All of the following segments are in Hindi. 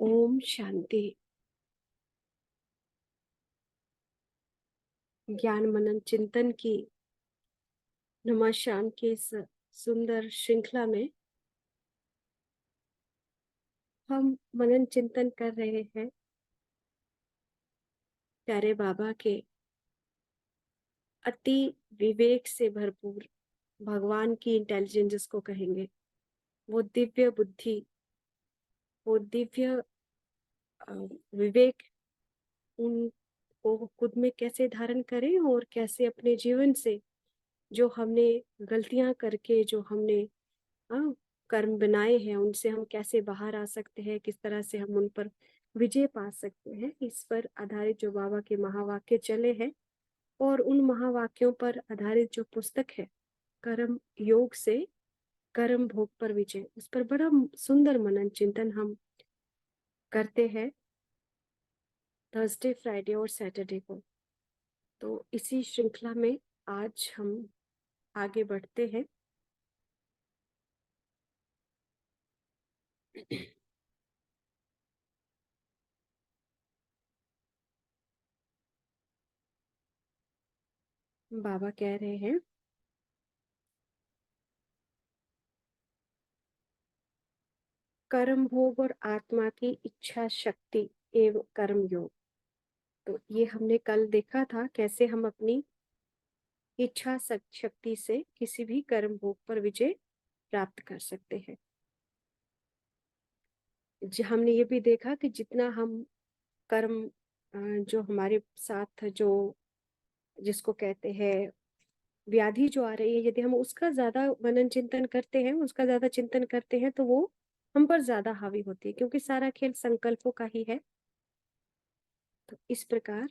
ओम शांति। ज्ञान मनन चिंतन की नमः के इस सुंदर श्रृंखला में हम मनन चिंतन कर रहे हैं प्यारे बाबा के अति विवेक से भरपूर भगवान की इंटेलिजेंस जिसको कहेंगे, वो दिव्य बुद्धि, वो दिव्य विवेक, उनको खुद में कैसे धारण करें और कैसे अपने जीवन से जो हमने गलतियां करके जो हमने कर्म बनाए हैं उनसे हम कैसे बाहर आ सकते हैं, किस तरह से हम उन पर विजय पा सकते हैं, इस पर आधारित जो बाबा के महावाक्य चले हैं और उन महावाक्यों पर आधारित जो पुस्तक है कर्म योग से कर्म भोग पर विजय, उस पर बड़ा सुंदर मनन चिंतन हम करते हैं थर्सडे, फ्राइडे और सैटरडे को। तो इसी श्रृंखला में आज हम आगे बढ़ते हैं। बाबा कह रहे हैं, कर्म भोग और आत्मा की इच्छा शक्ति एवं कर्म योग। तो ये हमने कल देखा था कैसे हम अपनी इच्छा शक्ति से किसी भी कर्म भोग पर विजय प्राप्त कर सकते हैं। हमने ये भी देखा कि जितना हम कर्म जो हमारे साथ जो जिसको कहते हैं व्याधि जो आ रही है, यदि हम उसका ज्यादा मनन चिंतन करते हैं, उसका ज्यादा चिंतन करते हैं तो वो हम पर ज्यादा हावी होती है, क्योंकि सारा खेल संकल्पों का ही है। तो इस प्रकार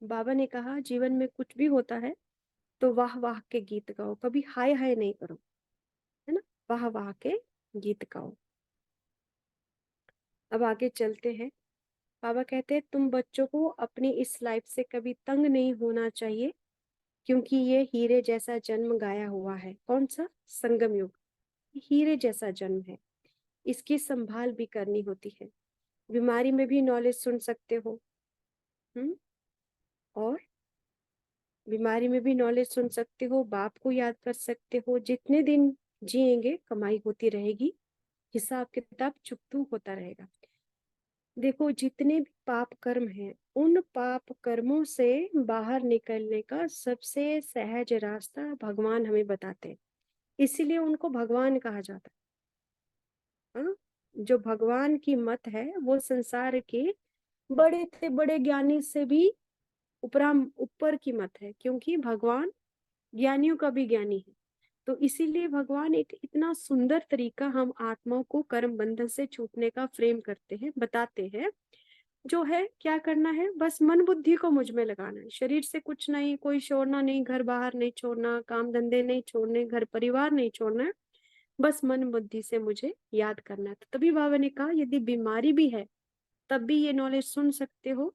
बाबा ने कहा जीवन में कुछ भी होता है तो वाह वाह के गीत गाओ, कभी हाय हाय नहीं करो, है ना, वाह वाह के गीत गाओ। अब आगे चलते हैं। बाबा कहते हैं तुम बच्चों को अपनी इस लाइफ से कभी तंग नहीं होना चाहिए, क्योंकि ये हीरे जैसा जन्म गाया हुआ है। कौन सा? संगम युग। हीरे जैसा जन्म है, इसकी संभाल भी करनी होती है। बीमारी में भी नॉलेज सुन सकते हो। और बीमारी में भी नॉलेज सुन सकते हो, बाप को याद कर सकते हो। जितने दिन जिएंगे कमाई होती रहेगी, हिसाब किताब चुकतू होता रहेगा। देखो जितने भी पाप कर्म हैं, उन पाप कर्मों से बाहर निकलने का सबसे सहज रास्ता भगवान हमें बताते हैं, इसीलिए उनको भगवान कहा जाता है। हाँ? जो भगवान की मत है वो संसार के बड़े से बड़े ज्ञानी से भी ऊपर की मत है, क्योंकि भगवान ज्ञानियों का भी ज्ञानी है। तो इसीलिए भगवान एक इतना सुंदर तरीका हम आत्माओं को कर्म बंधन से छूटने का फ्रेम करते हैं, बताते हैं। जो है क्या करना है, बस मन बुद्धि को मुझ में लगाना है, शरीर से कुछ नहीं, कोई छोड़ना नहीं, घर बाहर नहीं छोड़ना, काम धंधे नहीं छोड़ने, घर परिवार नहीं छोड़ना है, बस मन बुद्धि से मुझे याद करना है। तो तभी बाबा ने कहा यदि बीमारी भी है तब भी ये नॉलेज सुन सकते हो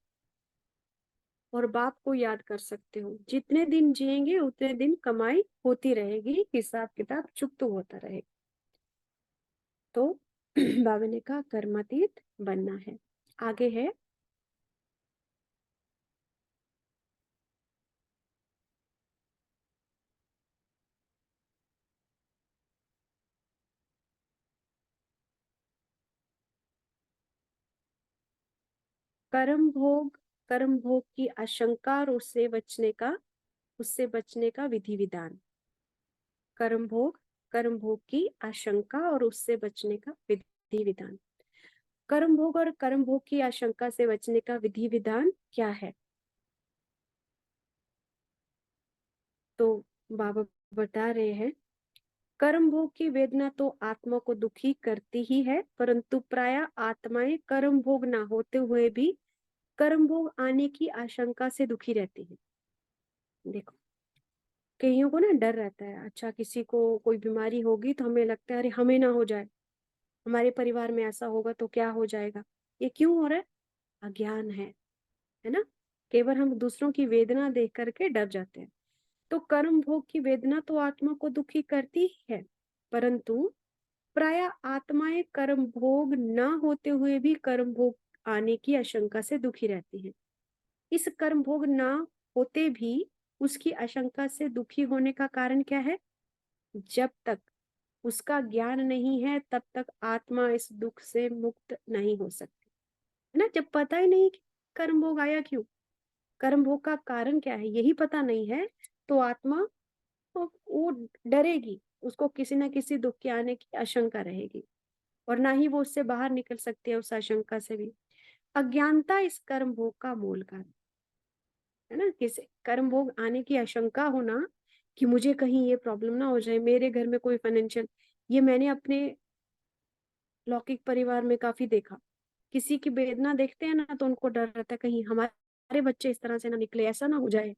और बाप को याद कर सकते हो। जितने दिन जिएंगे उतने दिन कमाई होती रहेगी, हिसाब किताब चुकता होता रहेगा। तो बाबा ने कहा कर्मातीत बनना है। आगे है कर्म भोग की आशंका और उससे बचने का विधि विधान। कर्म भोग की आशंका और उससे बचने का विधि विधान। कर्म भोग और कर्म भोग की आशंका से बचने का विधि विधान क्या है? तो बाबा बता रहे हैं कर्म भोग की वेदना तो आत्मा को दुखी करती ही है, परंतु प्राय आत्माएं कर्म भोग ना होते हुए भी कर्म भोग आने की आशंका से दुखी रहती है। देखो कईयों को ना डर रहता है, अच्छा किसी को कोई बीमारी होगी तो हमें लगता है अरे हमें ना हो जाए, हमारे परिवार में ऐसा होगा तो क्या हो जाएगा। ये क्यों हो रहा है? अज्ञान है ना। केवल हम दूसरों की वेदना देख करके डर जाते हैं। तो कर्म भोग की वेदना तो आत्मा को दुखी करती ही है, परंतु प्राय आत्माएं कर्म भोग न होते हुए भी कर्म भोग आने की आशंका से दुखी रहती हैं। इस कर्म भोग न होते भी उसकी आशंका से दुखी होने का कारण क्या है? जब तक उसका ज्ञान नहीं है तब तक आत्मा इस दुख से मुक्त नहीं हो सकती, है ना। जब पता ही नहीं कि कर्म भोग आया क्यों, कर्म भोग का कारण क्या है, यही पता नहीं है, तो आत्मा वो डरेगी, उसको किसी ना किसी दुख के आने की आशंका रहेगी, और ना ही वो उससे बाहर निकल सकती है उस आशंका से भी। अज्ञानता इस कर्म भोग का मूल कारण है ना। किसी कर्म भोग आने की आशंका होना कि मुझे कहीं ये प्रॉब्लम ना हो जाए, मेरे घर में कोई फाइनेंशियल, ये मैंने अपने लौकिक परिवार में काफी देखा। किसी की वेदना देखते हैं ना तो उनको डर रहता है कहीं हमारे बच्चे इस तरह से ना निकले, ऐसा ना हो जाए,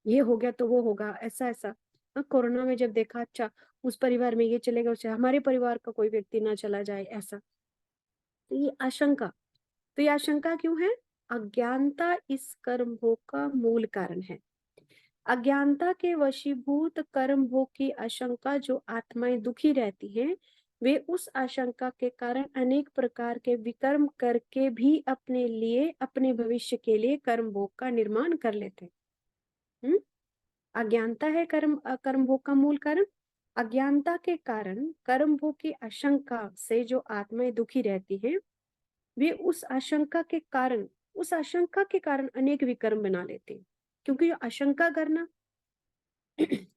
ये हो गया तो वो होगा, ऐसा ऐसा। कोरोना में जब देखा, अच्छा उस परिवार में ये चलेगा, उससे हमारे परिवार का कोई व्यक्ति ना चला जाए, ऐसा। तो ये आशंका, तो ये आशंका क्यों है? अज्ञानता इस कर्म भोग का मूल कारण है। अज्ञानता के वशीभूत कर्म भोग की आशंका जो आत्माएं दुखी रहती हैं, वे उस आशंका के कारण अनेक प्रकार के विकर्म करके भी अपने लिए, अपने भविष्य के लिए कर्म भोग का निर्माण कर लेते हैं। अज्ञानता है कर्म भोग का मूल कारण। अज्ञानता के कारण कर्म भोग की आशंका से जो आत्माएं दुखी रहती हैं, वे उस आशंका के कारण अनेक विकर्म बना लेते हैं। क्योंकि आशंका करना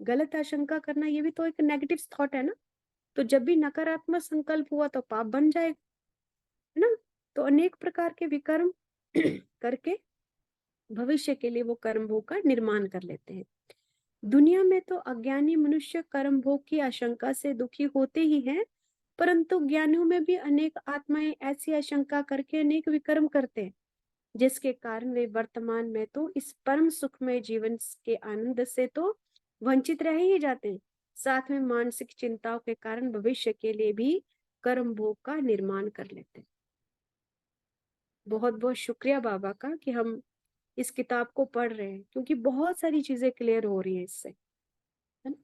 गलत आशंका करना, ये भी तो एक नेगेटिव थॉट है ना। तो जब भी नकारात्मक संकल्प हुआ तो पाप बन जाएगा, है ना। तो अनेक प्रकार के विकर्म करके भविष्य के लिए वो कर्म भोग का निर्माण कर लेते हैं। दुनिया में तो अज्ञानी मनुष्य कर्म भोग की आशंका से दुखी होते ही हैं, परंतु ज्ञानियों में भी अनेक आत्माएं ऐसी आशंका करके अनेक विकर्म करते हैं, जिसके कारण वे वर्तमान में तो इस परम सुखमय जीवन के आनंद से तो वंचित रह ही जाते हैं, साथ में मानसिक चिंताओं के कारण भविष्य के लिए भी कर्म भोग का निर्माण कर लेते हैं। बहुत बहुत शुक्रिया बाबा का कि हम इस किताब को पढ़ रहे हैं, क्योंकि बहुत सारी चीजें क्लियर हो रही है इससे, है ना।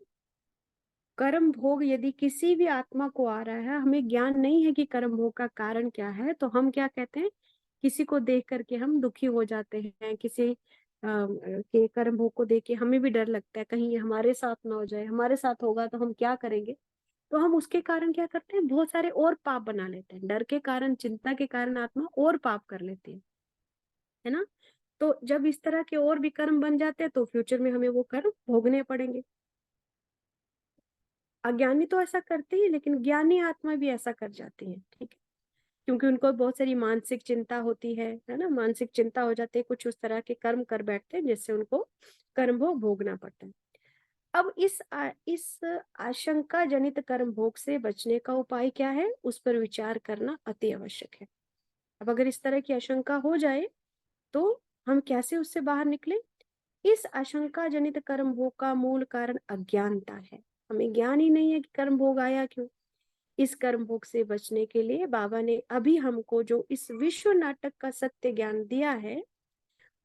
कर्म भोग यदि किसी भी आत्मा को आ रहा है, हमें ज्ञान नहीं है कि कर्म भोग का कारण क्या है, तो हम क्या कहते हैं, किसी को देख करके हम दुखी हो जाते हैं, किसी के कर्म भोग को देख के हमें भी डर लगता है कहीं ये हमारे साथ ना हो जाए, हमारे साथ होगा तो हम क्या करेंगे। तो हम उसके कारण क्या करते हैं, बहुत सारे और पाप बना लेते हैं, डर के कारण, चिंता के कारण आत्मा और पाप कर लेती है ना। तो जब इस तरह के और भी कर्म बन जाते हैं तो फ्यूचर में हमें वो कर्म भोगने पड़ेंगे। अज्ञानी तो ऐसा करते ही, लेकिन ज्ञानी आत्मा भी ऐसा कर जाती है, ठीक है। क्योंकि उनको बहुत सारी मानसिक चिंता होती है ना, मानसिक चिंता हो जाती है, कुछ उस तरह के कर्म कर बैठते हैं जिससे उनको कर्म भोग भोगना पड़ता है। अब इस आशंका जनित कर्म भोग से बचने का उपाय क्या है, उस पर विचार करना अति आवश्यक है। अब अगर इस तरह की आशंका हो जाए तो हम कैसे उससे बाहर निकले? इस आशंका जनित कर्म भोग का मूल कारण अज्ञानता है। हमें ज्ञान ही नहीं है कि कर्म भोग आया क्यों। इस कर्म भोग से बचने के लिए बाबा ने अभी हमको जो इस विश्व नाटक का सत्य ज्ञान दिया है,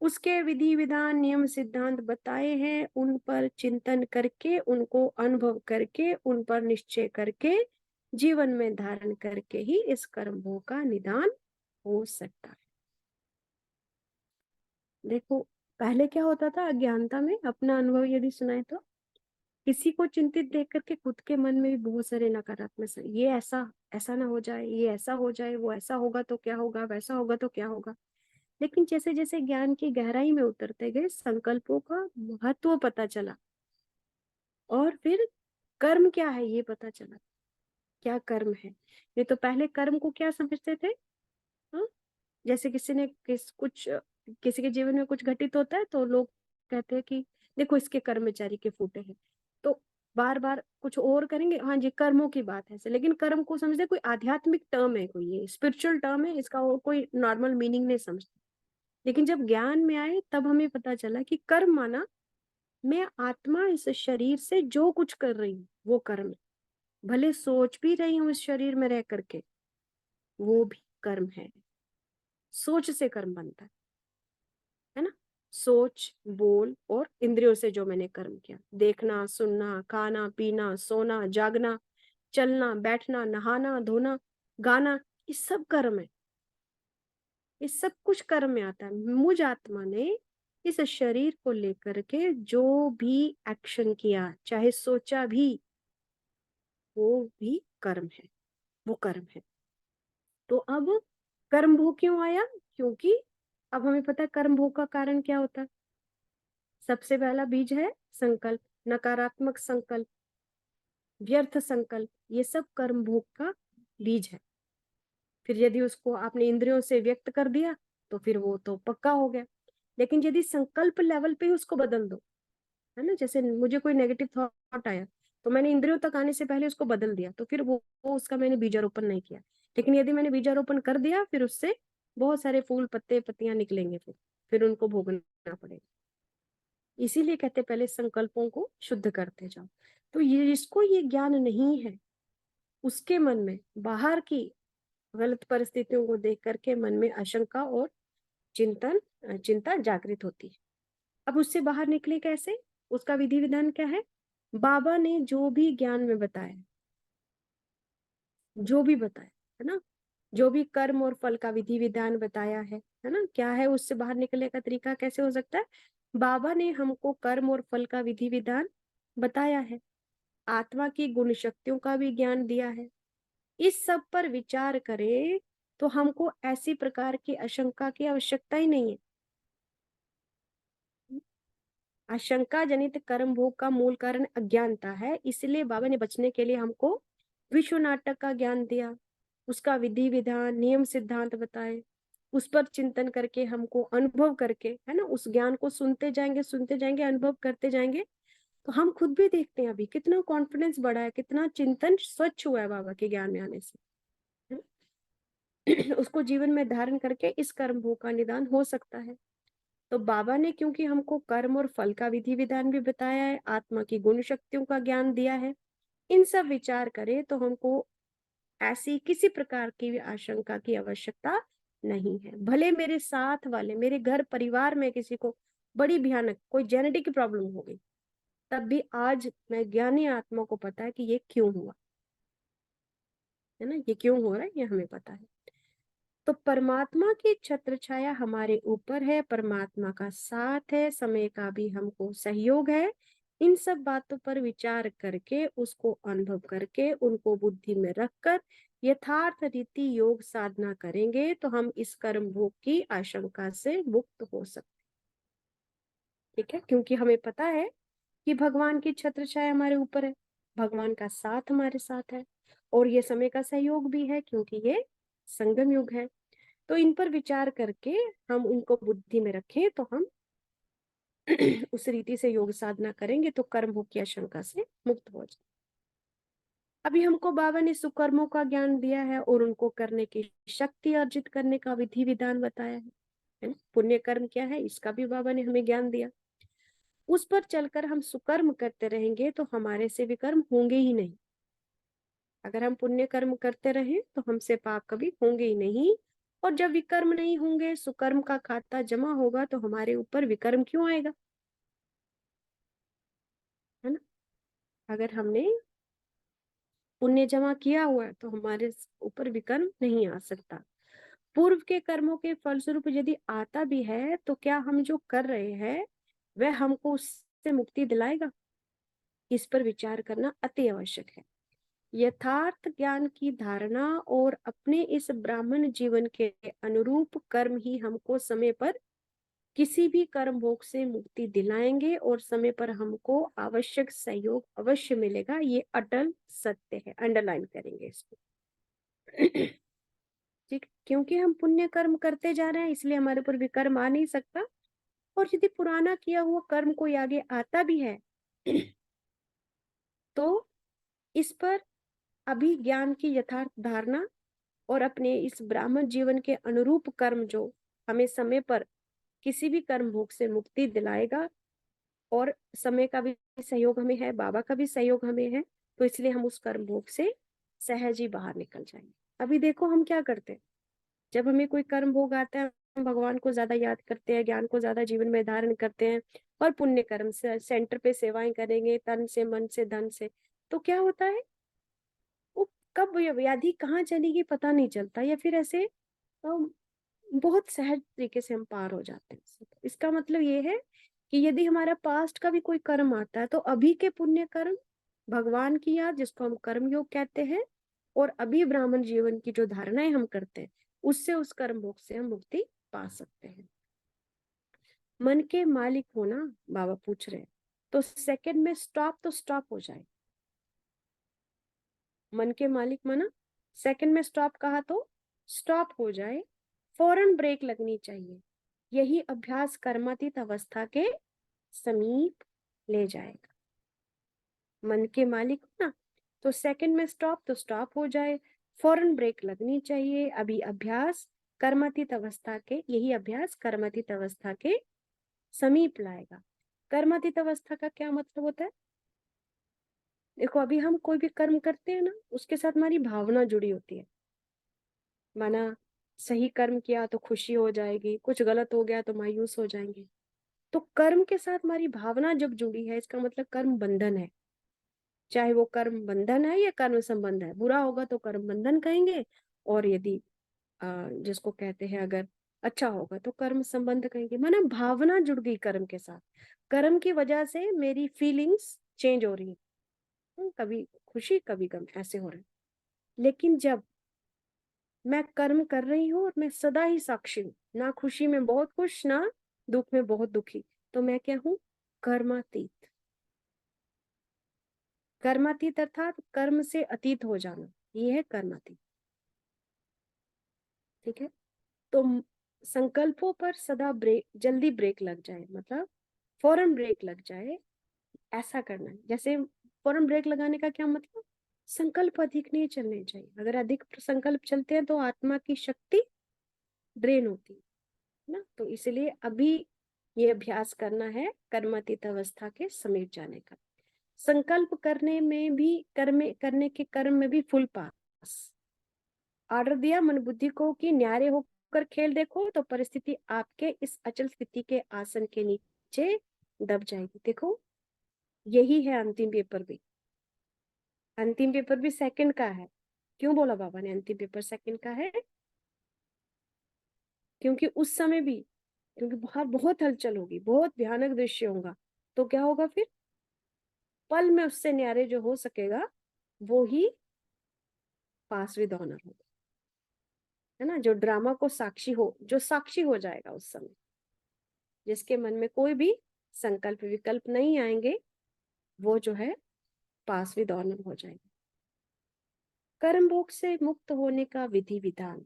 उसके विधि विधान नियम सिद्धांत बताए हैं, उन पर चिंतन करके, उनको अनुभव करके, उन पर निश्चय करके, जीवन में धारण करके ही इस कर्म भोग का निदान हो सकता है। देखो, पहले क्या होता था, अज्ञानता में अपना अनुभव यदि सुनाए तो किसी को चिंतित देख करके खुद के मन में भी बहुत सारे नकारात्मक ये ऐसा ऐसा ना हो जाए, ये ऐसा हो जाए, वो ऐसा होगा तो क्या होगा, वैसा होगा तो क्या होगा। लेकिन जैसे जैसे ज्ञान की गहराई में उतरते गए, संकल्पों का महत्व पता चला, और फिर कर्म क्या है ये पता चला, क्या कर्म है। ये तो पहले कर्म को क्या समझते थे, हाँ? जैसे किसी ने किसी के जीवन में कुछ घटित होता है तो लोग कहते हैं कि देखो इसके कर्म बेचारी के फूटे हैं, तो बार बार कुछ और करेंगे, हाँ जी कर्मों की बात है ऐसे। लेकिन कर्म को समझते कोई आध्यात्मिक टर्म है, कोई ये स्पिरिचुअल टर्म है, इसका और कोई नॉर्मल मीनिंग नहीं समझते। लेकिन जब ज्ञान में आए तब हमें पता चला कि कर्म माना मैं आत्मा इस शरीर से जो कुछ कर रही हूँ वो कर्म है। भले सोच भी रही हूँ इस शरीर में रह करके, वो भी कर्म है। सोच से कर्म बनता है ना। सोच, बोल और इंद्रियों से जो मैंने कर्म किया, देखना, सुनना, खाना, पीना, सोना, जागना, चलना, बैठना, नहाना, धोना, गाना, ये सब कर्म है। ये सब कुछ कर्म में आता है। मुझ आत्मा ने इस शरीर को लेकर के जो भी एक्शन किया, चाहे सोचा भी, वो भी कर्म है, वो कर्म है। तो अब कर्म भोग क्यों आया? क्योंकि अब हमें पता है कर्म भोग का कारण क्या होता है। सबसे पहला बीज है संकल्प, नकारात्मक संकल्प, व्यर्थ संकल्प, ये सब कर्म भोग का बीज है। फिर यदि उसको आपने इंद्रियों से व्यक्त कर दिया तो फिर वो तो पक्का हो गया। लेकिन यदि संकल्प लेवल पे ही उसको बदल दो, है ना, जैसे मुझे कोई नेगेटिव थॉट आया तो मैंने इंद्रियों तक आने से पहले उसको बदल दिया, तो फिर वो उसका मैंने बीजारोपण नहीं किया। लेकिन यदि मैंने बीजारोपण कर दिया, फिर उससे बहुत सारे फूल, पत्ते, पत्तियां निकलेंगे, फिर उनको भोगना पड़ेगा। इसीलिए कहते पहले संकल्पों को शुद्ध करते जाओ। तो ये, इसको ये ज्ञान नहीं है, उसके मन में बाहर की गलत परिस्थितियों को देख करके मन में आशंका और चिंता जागृत होती है। अब उससे बाहर निकले कैसे? उसका विधि विधान क्या है? बाबा ने जो भी ज्ञान में बताया, जो भी बताया, है ना, जो भी कर्म और फल का विधि विधान बताया है ना, क्या है उससे बाहर निकलने का तरीका कैसे हो सकता है? बाबा ने हमको कर्म और फल का विधि विधान बताया है, आत्मा की गुण शक्तियों का भी ज्ञान दिया है। इस सब पर विचार करें तो हमको ऐसी प्रकार की आशंका की आवश्यकता ही नहीं है। आशंका जनित कर्म भोग का मूल कारण अज्ञानता है, इसलिए बाबा ने बचने के लिए हमको विश्व नाटक का ज्ञान दिया, उसका विधि विधान, नियम, सिद्धांत बताए। उस पर चिंतन करके, हमको अनुभव करके, है ना, उस ज्ञान को सुनते जाएंगे, अनुभव करते जाएंगे, तो हम खुद भी देखते हैं अभी कितना कॉन्फिडेंस बढ़ा है, कितना चिंतन स्वच्छ हुआ है बाबा के ज्ञान में आने से, है ना? उसको जीवन में धारण करके इस कर्म भोग का निदान हो सकता है। तो बाबा ने क्योंकि हमको कर्म और फल का विधि विधान भी बताया है, आत्मा की गुण शक्तियों का ज्ञान दिया है, इन सब विचार करें तो हमको ऐसी किसी प्रकार की भी आशंका की आवश्यकता नहीं है। भले मेरे साथ वाले, मेरे घर परिवार में किसी को बड़ी भयानक कोई जेनेटिक प्रॉब्लम हो गई, तब भी आज मैं ज्ञानी आत्मा को पता है कि ये क्यों हुआ, है ना, ये क्यों हो रहा है, ये हमें पता है। तो परमात्मा की छत्र छाया हमारे ऊपर है, परमात्मा का साथ है, समय का भी हमको सहयोग है। इन सब बातों पर विचार करके, उसको अनुभव करके, उनको बुद्धि में रखकर यथार्थ रीति योग साधना करेंगे तो हम इस कर्म भोग की आशंका से मुक्त हो सकते। ठीक है, क्योंकि हमें पता है कि भगवान की छत्र छाया हमारे ऊपर है, भगवान का साथ हमारे साथ है, और ये समय का सहयोग भी है क्योंकि ये संगम युग है। तो इन पर विचार करके हम उनको बुद्धि में रखें तो हम उस रीति से योग साधना करेंगे तो कर्म भोग की आशंका से मुक्त हो जाए। अभी हमको बाबा ने सुकर्मों का ज्ञान दिया है और उनको करने की शक्ति अर्जित करने का विधि विधान बताया है ना? पुण्य कर्म क्या है इसका भी बाबा ने हमें ज्ञान दिया। उस पर चलकर हम सुकर्म करते रहेंगे तो हमारे से विकर्म होंगे ही नहीं। अगर हम पुण्य कर्म करते रहें तो हमसे पाप कभी होंगे ही नहीं, और जब विकर्म नहीं होंगे, सुकर्म का खाता जमा होगा, तो हमारे ऊपर विकर्म क्यों आएगा, है ना? अगर हमने पुण्य जमा किया हुआ है तो हमारे ऊपर विकर्म नहीं आ सकता। पूर्व के कर्मों के फलस्वरूप यदि आता भी है तो क्या हम जो कर रहे हैं वह हमको उससे मुक्ति दिलाएगा? इस पर विचार करना अति आवश्यक है। यथार्थ ज्ञान की धारणा और अपने इस ब्राह्मण जीवन के अनुरूप कर्म ही हमको समय पर किसी भी कर्म भोग से मुक्ति दिलाएंगे और समय पर हमको आवश्यक सहयोग अवश्य मिलेगा। ये अटल सत्य है, अंडरलाइन करेंगे इसको। ठीक, क्योंकि हम पुण्य कर्म करते जा रहे हैं इसलिए हमारे ऊपर विकर्म आ नहीं सकता। और यदि पुराना किया हुआ कर्म कोई आगे आता भी है तो इस पर अभी ज्ञान की यथार्थ धारणा और अपने इस ब्राह्मण जीवन के अनुरूप कर्म जो हमें समय पर किसी भी कर्म भोग से मुक्ति दिलाएगा, और समय का भी सहयोग हमें है, बाबा का भी सहयोग हमें है, तो इसलिए हम उस कर्म भोग से सहज ही बाहर निकल जाएंगे। अभी देखो हम क्या करते हैं, जब हमें कोई कर्म भोग आता है हम भगवान को ज्यादा याद करते हैं, ज्ञान को ज्यादा जीवन में धारण करते हैं, और पुण्य कर्म से सेंटर पे सेवाएं करेंगे तन से, मन से, धन से, तो क्या होता है, कब व्याधि कहाँ चलेगी पता नहीं चलता, या फिर ऐसे बहुत सहज तरीके से हम पार हो जाते हैं। इसका मतलब ये है कि यदि हमारा पास्ट का भी कोई कर्म आता है तो अभी के पुण्य कर्म, भगवान की याद जिसको हम कर्म योग कहते हैं, और अभी ब्राह्मण जीवन की जो धारणाएं हम करते हैं, उससे उस कर्म भोग से हम मुक्ति पा सकते हैं। मन के मालिक होना बाबा पूछ रहे हैं, तो सेकंड में स्टॉप तो स्टॉप हो जाए। मन के मालिक माना सेकंड में स्टॉप कहा तो स्टॉप हो जाए, फौरन ब्रेक लगनी चाहिए। यही अभ्यास कर्मातीत अवस्था के समीप ले जाएगा। मन के मालिक ना, तो सेकंड में स्टॉप तो स्टॉप हो जाए, फौरन ब्रेक लगनी चाहिए। अभी अभ्यास कर्मातीत अवस्था के, यही अभ्यास कर्मातीत अवस्था के समीप लाएगा। कर्मातीत अवस्था का क्या मतलब होता है? देखो, अभी हम कोई भी कर्म करते हैं ना, उसके साथ हमारी भावना जुड़ी होती है। माना सही कर्म किया तो खुशी हो जाएगी, कुछ गलत हो गया तो मायूस हो जाएंगे। तो कर्म के साथ हमारी भावना जब जुड़ी है, इसका मतलब कर्म बंधन है। चाहे वो कर्म बंधन है या कर्म संबंध है, बुरा होगा तो कर्म बंधन कहेंगे, और यदि जिसको कहते हैं अगर अच्छा होगा तो कर्म संबंध कहेंगे। माना भावना जुड़ गई कर्म के साथ, कर्म की वजह से मेरी फीलिंग्स चेंज हो रही है, कभी खुशी कभी गम ऐसे हो रहे हैं। लेकिन जब मैं कर्म कर रही हूँ और मैं सदा ही साक्षी हूँ, ना खुशी में बहुत खुश ना दुख में बहुत दुखी, तो मैं क्या हूँ? कर्मातीत। कर्मातीत अर्थात कर्म से अतीत हो जाना, ये है कर्मातीत। ठीक है, तो संकल्पों पर सदा ब्रेक, जल्दी ब्रेक लग जाए, मतलब फौरन ब्रेक लग जाए, ऐसा करना है। जैसे फौरन ब्रेक लगाने का क्या मतलब? संकल्प अधिक नहीं चलने चाहिए। अगर अधिक संकल्प चलते हैं तो आत्मा की शक्ति ड्रेन होती है ना। तो इसलिए अभी ये अभ्यास करना है कर्मातीत अवस्था के समीप जाने का। संकल्प करने में भी, कर्म करने के कर्म में भी फुल पास। ऑर्डर दिया मन बुद्धि को कि न्यारे होकर खेल देखो, तो परिस्थिति आपके इस अचल स्थिति के आसन के नीचे दब जाएगी। देखो, यही है अंतिम पेपर भी। अंतिम पेपर भी सेकंड का है। क्यों बोला बाबा ने अंतिम पेपर सेकंड का है? क्योंकि उस समय भी, क्योंकि बाहर बहुत हलचल होगी, बहुत भयानक दृश्य होगा, तो क्या होगा फिर? पल में उससे न्यारे जो हो सकेगा वो ही पास विद ऑनर होगा, है ना। जो ड्रामा को साक्षी हो, जो साक्षी हो जाएगा उस समय, जिसके मन में कोई भी संकल्प विकल्प नहीं आएंगे, वो जो है पास विद ऑनर हो जाएगा। कर्म भोग से मुक्त होने का विधि विधान।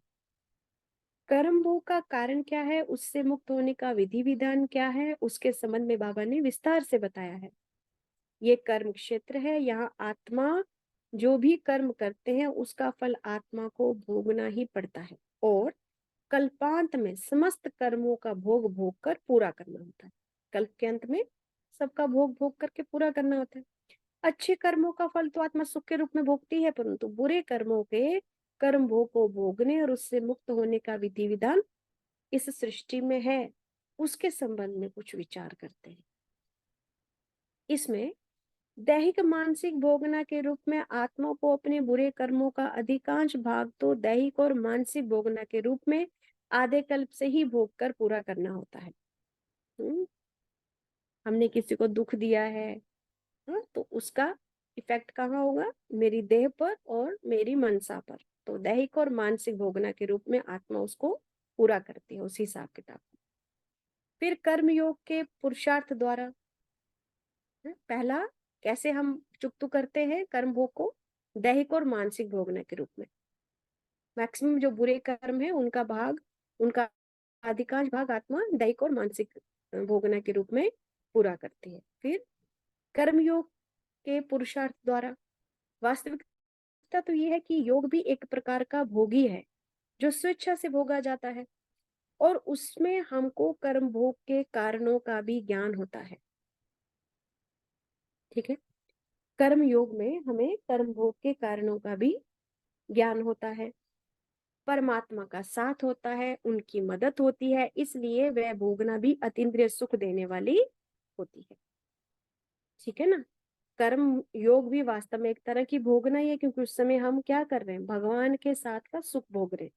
कर्म भोग का कारण क्या है, उससे मुक्त होने का विधि विधान क्या है, उसके संबंध में बाबा ने विस्तार से बताया है। ये कर्म क्षेत्र है, यहाँ आत्मा जो भी कर्म करते हैं उसका फल आत्मा को भोगना ही पड़ता है, और कल्पांत में समस्त कर्मों का भोग भोग कर पूरा करना होता है। कल्प के अंत में सबका भोग भोग करके पूरा करना होता है। अच्छे कर्मों का फल तो आत्मा सुख के रूप में भोगती है, परंतु बुरे कर्मों के कर्म भोग को भोगने और उससे मुक्त होने का विधि विधान इस सृष्टि में है, उसके संबंध में कुछ विचार करते हैं। इसमें दैहिक मानसिक भोगना के रूप में आत्मा को अपने बुरे कर्मों का अधिकांश भाग तो दैहिक और मानसिक भोगना के रूप में आधे कल्प से ही भोग कर पूरा करना होता है। हमने किसी को दुख दिया है, तो उसका इफेक्ट कहाँ होगा? मेरी देह पर और मेरी मनसा पर। तो दैहिक और मानसिक भोगना के रूप में आत्मा उसको पूरा करती है, उस हिसाब किताब। फिर कर्म योग के पुरुषार्थ द्वारा, पहला कैसे हम चुकतू करते हैं कर्म भोग को? दैहिक और मानसिक भोगना के रूप में। मैक्सिमम जो बुरे कर्म है उनका भाग, उनका अधिकांश भाग आत्मा दैहिक और मानसिक भोगना के रूप में पूरा करती है। फिर कर्मयोग के पुरुषार्थ द्वारा, वास्तविकता तो ये है कि योग भी एक प्रकार का भोगी है जो स्वेच्छा से भोगा जाता है, और उसमें हमको कर्म भोग के कारणों का भी ज्ञान होता है। ठीक है, कर्म योग में हमें कर्म भोग के कारणों का भी ज्ञान होता है, परमात्मा का साथ होता है, उनकी मदद होती है, इसलिए वह भोगना भी अतीन्द्रिय सुख देने वाली होती है। ठीक है ना। कर्म योग भी वास्तव में एक तरह की भोगना ही है, क्योंकि उस समय हम क्या कर रहे हैं, भगवान के साथ का सुख भोग रहे हैं,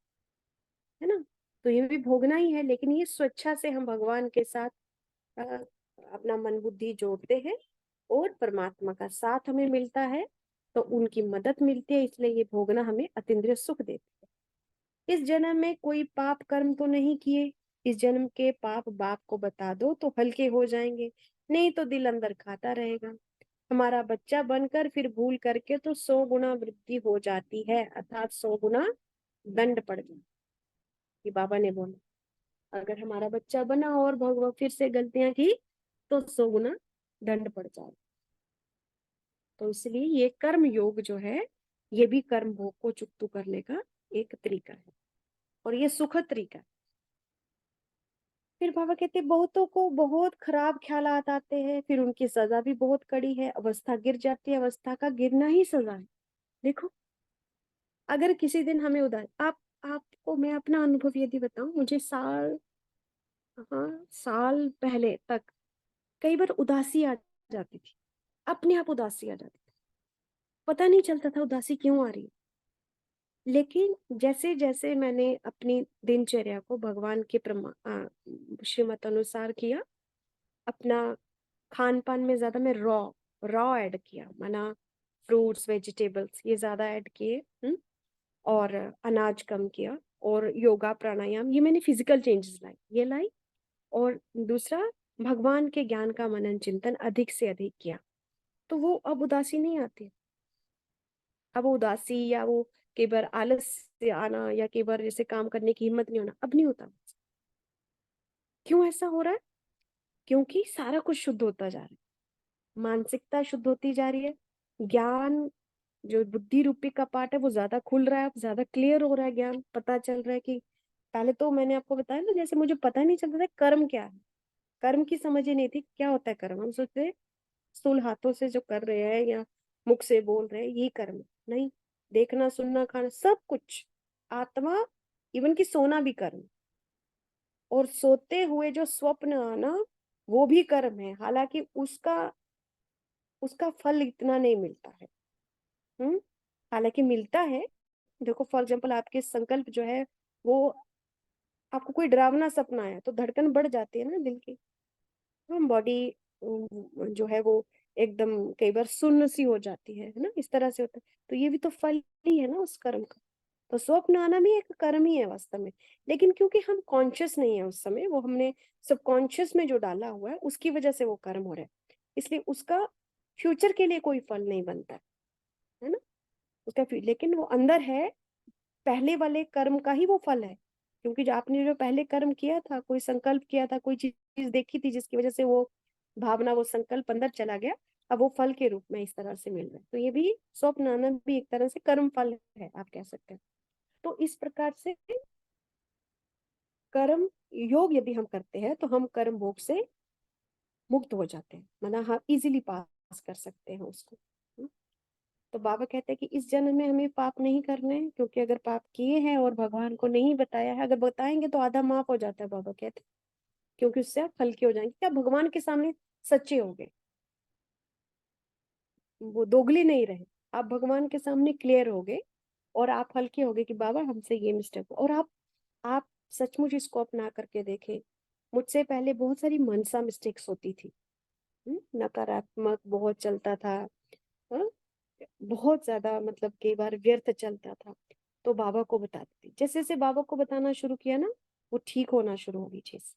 है ना। तो ये भी भोगना ही है, लेकिन ये स्वेच्छा से हम भगवान के साथ अ, अपना मन बुद्धि जोड़ते हैं और परमात्मा का साथ हमें मिलता है, तो उनकी मदद मिलती है, इसलिए ये भोगना हमें अतीन्द्रिय सुख देता है। इस जन्म में कोई पाप कर्म तो नहीं किए, इस जन्म के पाप बाप को बता दो तो हल्के हो जाएंगे, नहीं तो दिल अंदर खाता रहेगा। हमारा बच्चा बनकर फिर भूल करके तो 100 गुना वृद्धि हो जाती है, अर्थात 100 गुना दंड पड़ जाता, ये बाबा ने बोला। अगर हमारा बच्चा बना और भगवान फिर से गलतियां की तो 100 गुना दंड पड़ जाए। तो इसलिए ये कर्म योग जो है, ये भी कर्म भोग को चुकतू करने का एक तरीका है, और ये सुखद तरीका है। फिर बाबा कहते हैं बहुतों को बहुत खराब ख्यालात आते हैं, फिर उनकी सजा भी बहुत कड़ी है, अवस्था गिर जाती है, अवस्था का गिरना ही सजा है। देखो, अगर किसी दिन हमें उदास, आपको मैं अपना अनुभव यदि बताऊं, मुझे साल पहले तक कई बार उदासी आ जाती थी, अपने आप उदासी आ जाती थी, पता नहीं चलता था उदासी क्यों आ रही है। लेकिन जैसे जैसे मैंने अपनी दिनचर्या को भगवान के श्रीमत अनुसार किया, अपना खान पान में ज्यादा मैं रॉ रॉ ऐड किया, माना फ्रूट्स वेजिटेबल्स ये ज्यादा ऐड किए, और अनाज कम किया, और योगा प्राणायाम, ये मैंने फिजिकल चेंजेस लाई, ये लाई। और दूसरा, भगवान के ज्ञान का मनन चिंतन अधिक से अधिक किया, तो वो अब उदासी नहीं आती। अब वो उदासी या वो कई बार आलस से आना, या कई बार जैसे काम करने की हिम्मत नहीं होना, अब नहीं होता। क्यों ऐसा हो रहा है? क्योंकि सारा कुछ शुद्ध होता जा रहा है, मानसिकता शुद्ध होती जा रही है, ज्ञान जो बुद्धि रूपी का पार्ट है वो ज्यादा खुल रहा है, अब ज्यादा क्लियर हो रहा है, ज्ञान पता चल रहा है कि पहले तो मैंने आपको बताया ना, जैसे मुझे पता नहीं चलता था कर्म क्या है, कर्म की समझ ही नहीं थी क्या होता है कर्म। हम सोचते हैं स्थूल हाथों से जो कर रहे हैं या मुख से बोल रहे हैं ये कर्म, नहीं, देखना सुनना खाना सब कुछ, आत्मा, इवन की सोना भी कर्म, और सोते हुए जो स्वप्न आना वो भी कर्म है, हालांकि उसका उसका फल इतना नहीं मिलता है। हम्म हालांकि मिलता है। देखो फॉर एग्जाम्पल, आपके संकल्प जो है वो, आपको कोई डरावना सपना आया तो धड़कन बढ़ जाती है ना दिल की, हम बॉडी जो है वो एकदम कई बार सुन्न सी हो जाती है ना, इस तरह से होता है। तो ये भी तो फल ही है ना उस कर्म का। तो स्वप्न आना भी एक कर्म ही है वास्तव में, लेकिन क्योंकि हम कॉन्शियस नहीं है उस समय, वो हमने सबकॉन्शियस में जो डाला हुआ है उसकी वजह से वो कर्म हो रहा है, इसलिए उसका फ्यूचर के लिए कोई फल नहीं बनता है ना उसका, लेकिन वो अंदर है, पहले वाले कर्म का ही वो फल है। क्योंकि जो आपने जो पहले कर्म किया था, कोई संकल्प किया था, कोई चीज देखी थी जिसकी वजह से वो भावना वो संकल्प अंदर चला गया, अब वो फल के रूप में इस तरह से मिल रहा है। तो ये भी स्वप्न आना भी एक तरह से कर्म फल है, आप कह सकते हैं। तो इस प्रकार से कर्म योग यदि हम करते हैं तो हम कर्म भोग से मुक्त हो जाते हैं, मतलब हम इजीली पास कर सकते हैं उसको। तो बाबा कहते हैं कि इस जन्म में हमें पाप नहीं करने हैं, क्योंकि अगर पाप किए हैं और भगवान को नहीं बताया है, अगर बताएंगे तो आधा माफ हो जाता है, बाबा कहते हैं, क्योंकि उससे आप हल्के हो जाएंगे, क्या भगवान के सामने सच्चे हो गए, वो दोगले नहीं रहे, आप भगवान के सामने क्लियर हो गए, और आप हल्के हो गए कि बाबा हमसे ये मिस्टेक हो। और आप सचमुच इसको अपना करके देखें, मुझसे पहले बहुत सारी मनसा मिस्टेक्स होती थी, नकारात्मक बहुत चलता था, हाँ? बहुत ज्यादा मतलब कई बार व्यर्थ चलता था, तो बाबा को बताती थी, जैसे जैसे बाबा को बताना शुरू किया ना, वो ठीक होना शुरू हो गई चीज।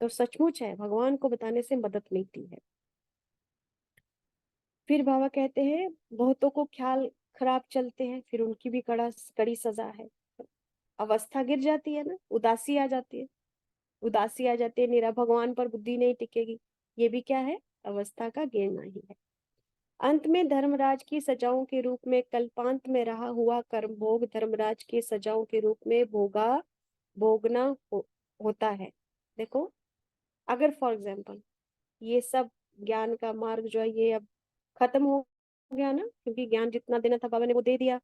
तो सचमुच है, भगवान को बताने से मदद मिलती है। फिर बाबा कहते हैं बहुतों को ख्याल खराब चलते हैं, फिर उनकी भी कड़ी सजा है, अवस्था गिर जाती है ना, उदासी आ जाती है, उदासी आ जाती है, निरा भगवान पर बुद्धि नहीं टिकेगी, ये भी क्या है, अवस्था का गिरना ही है। अंत में धर्मराज की सजाओं के रूप में कल्पांत में रहा हुआ कर्म भोग धर्मराज की सजाओं के रूप में भोगना होता है। देखो, अगर फॉर एग्जाम्पल ये सब ज्ञान का मार्ग जो है ये अब खत्म हो गया ना, क्योंकि ज्ञान जितना देना था बाबा ने वो दे दिया,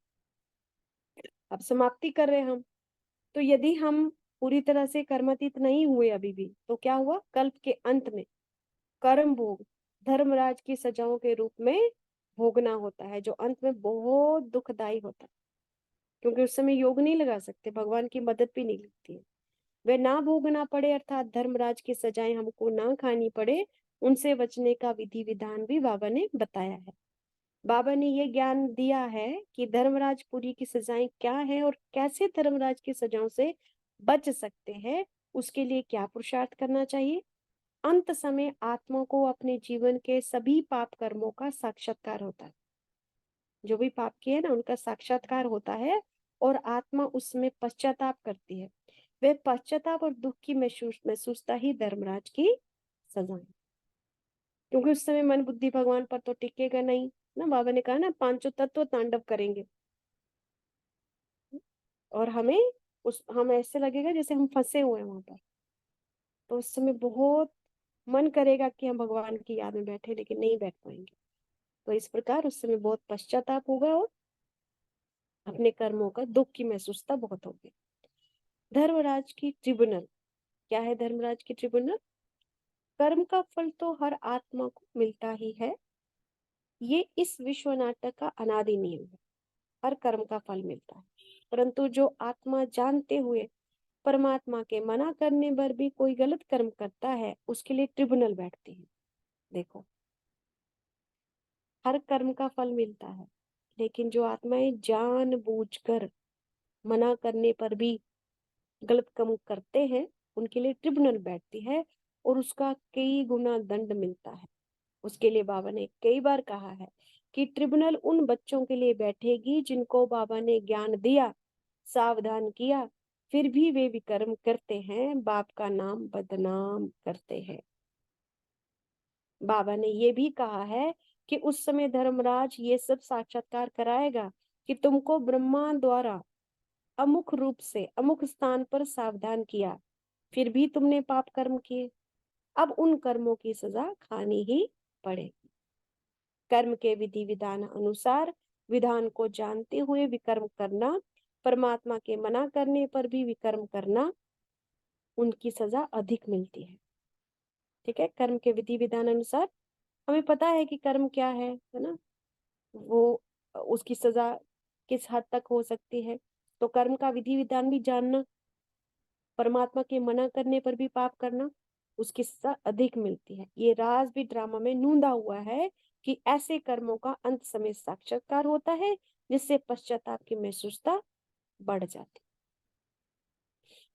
अब समाप्ति कर रहे हैं हम। तो यदि हम पूरी तरह से कर्मातीत नहीं हुए अभी भी, तो क्या हुआ, कल्प के अंत में कर्म भोग धर्मराज की सजाओं के रूप में भोगना होता है, जो अंत में बहुत दुखदाई होता है, क्योंकि उस समय योग नहीं लगा सकते, भगवान की मदद भी नहीं लगती है। वे ना भोगना पड़े, अर्थात धर्मराज की सजाएं हमको ना खानी पड़े, उनसे बचने का विधि विधान भी बाबा ने बताया है। बाबा ने ये ज्ञान दिया है कि धर्मराजपुरी की सजाएं क्या है और कैसे धर्मराज की सजाओं से बच सकते हैं, उसके लिए क्या पुरुषार्थ करना चाहिए। अंत समय आत्मा को अपने जीवन के सभी पाप कर्मों का साक्षात्कार होता है। जो भी पाप किए ना उनका साक्षात्कार होता है और आत्मा उसमें पश्चाताप करती है। वे पश्चाताप और दुख की महसूसता ही धर्मराज की सजा है, क्योंकि उस समय मन बुद्धि भगवान पर तो टिकेगा नहीं ना। बाबा ने कहा ना, पांचों तत्व तांडव करेंगे और हम ऐसे लगेगा जैसे हम फंसे हुए हैं वहां पर। तो उस समय बहुत मन करेगा कि हम भगवान की याद में बैठे, लेकिन नहीं बैठ पाएंगे। तो इस प्रकार उस समय बहुत पश्चाताप होगा और अपने कर्मों का दुख की महसूसता बहुत होगी। धर्मराज की ट्रिब्यूनल क्या है? धर्मराज की ट्रिब्यूनल, कर्म का फल तो हर आत्मा को मिलता ही है। ये इस विश्व नाटक का अनादि नियम है, हर कर्म का फल मिलता है। परंतु जो आत्मा जानते हुए परमात्मा के मना करने पर भी कोई गलत कर्म करता है, उसके लिए ट्रिब्यूनल बैठती है। देखो, हर कर्म का फल मिलता है, लेकिन जो आत्माएं जानबूझकर मना करने पर भी गलत कर्म करते हैं, उनके लिए ट्रिब्यूनल बैठती है और उसका कई गुना दंड मिलता है। उसके लिए बाबा ने कई बार कहा है कि ट्रिब्यूनल उन बच्चों के लिए बैठेगी जिनको बाबा ने ज्ञान दिया, सावधान किया, फिर भी वे विकर्म करते हैं, बाप का नाम बदनाम करते हैं। बाबा ने ये भी कहा है कि उस समय धर्मराज ये सब साक्षात्कार कराएगा कि तुमको ब्रह्मा द्वारा अमुक रूप से अमुक स्थान पर सावधान किया, फिर भी तुमने पाप कर्म किए, अब उन कर्मों की सजा खानी ही पड़ेगी। कर्म के विधि विधान अनुसार विधान को जानते हुए विकर्म करना, परमात्मा के मना करने पर भी विकर्म करना, उनकी सजा अधिक मिलती है। ठीक है, कर्म के विधि विधान अनुसार हमें पता है कि कर्म क्या है ना, वो उसकी सजा किस हद तक हो सकती है। तो कर्म का विधि विधान भी जानना, परमात्मा के मना करने पर भी पाप करना, उसकी सजा अधिक मिलती है। ये राज भी ड्रामा में नूंदा हुआ है कि ऐसे कर्मों का अंत समय साक्षात्कार होता है, जिससे पश्चाताप की महसूसता बढ़ जाती।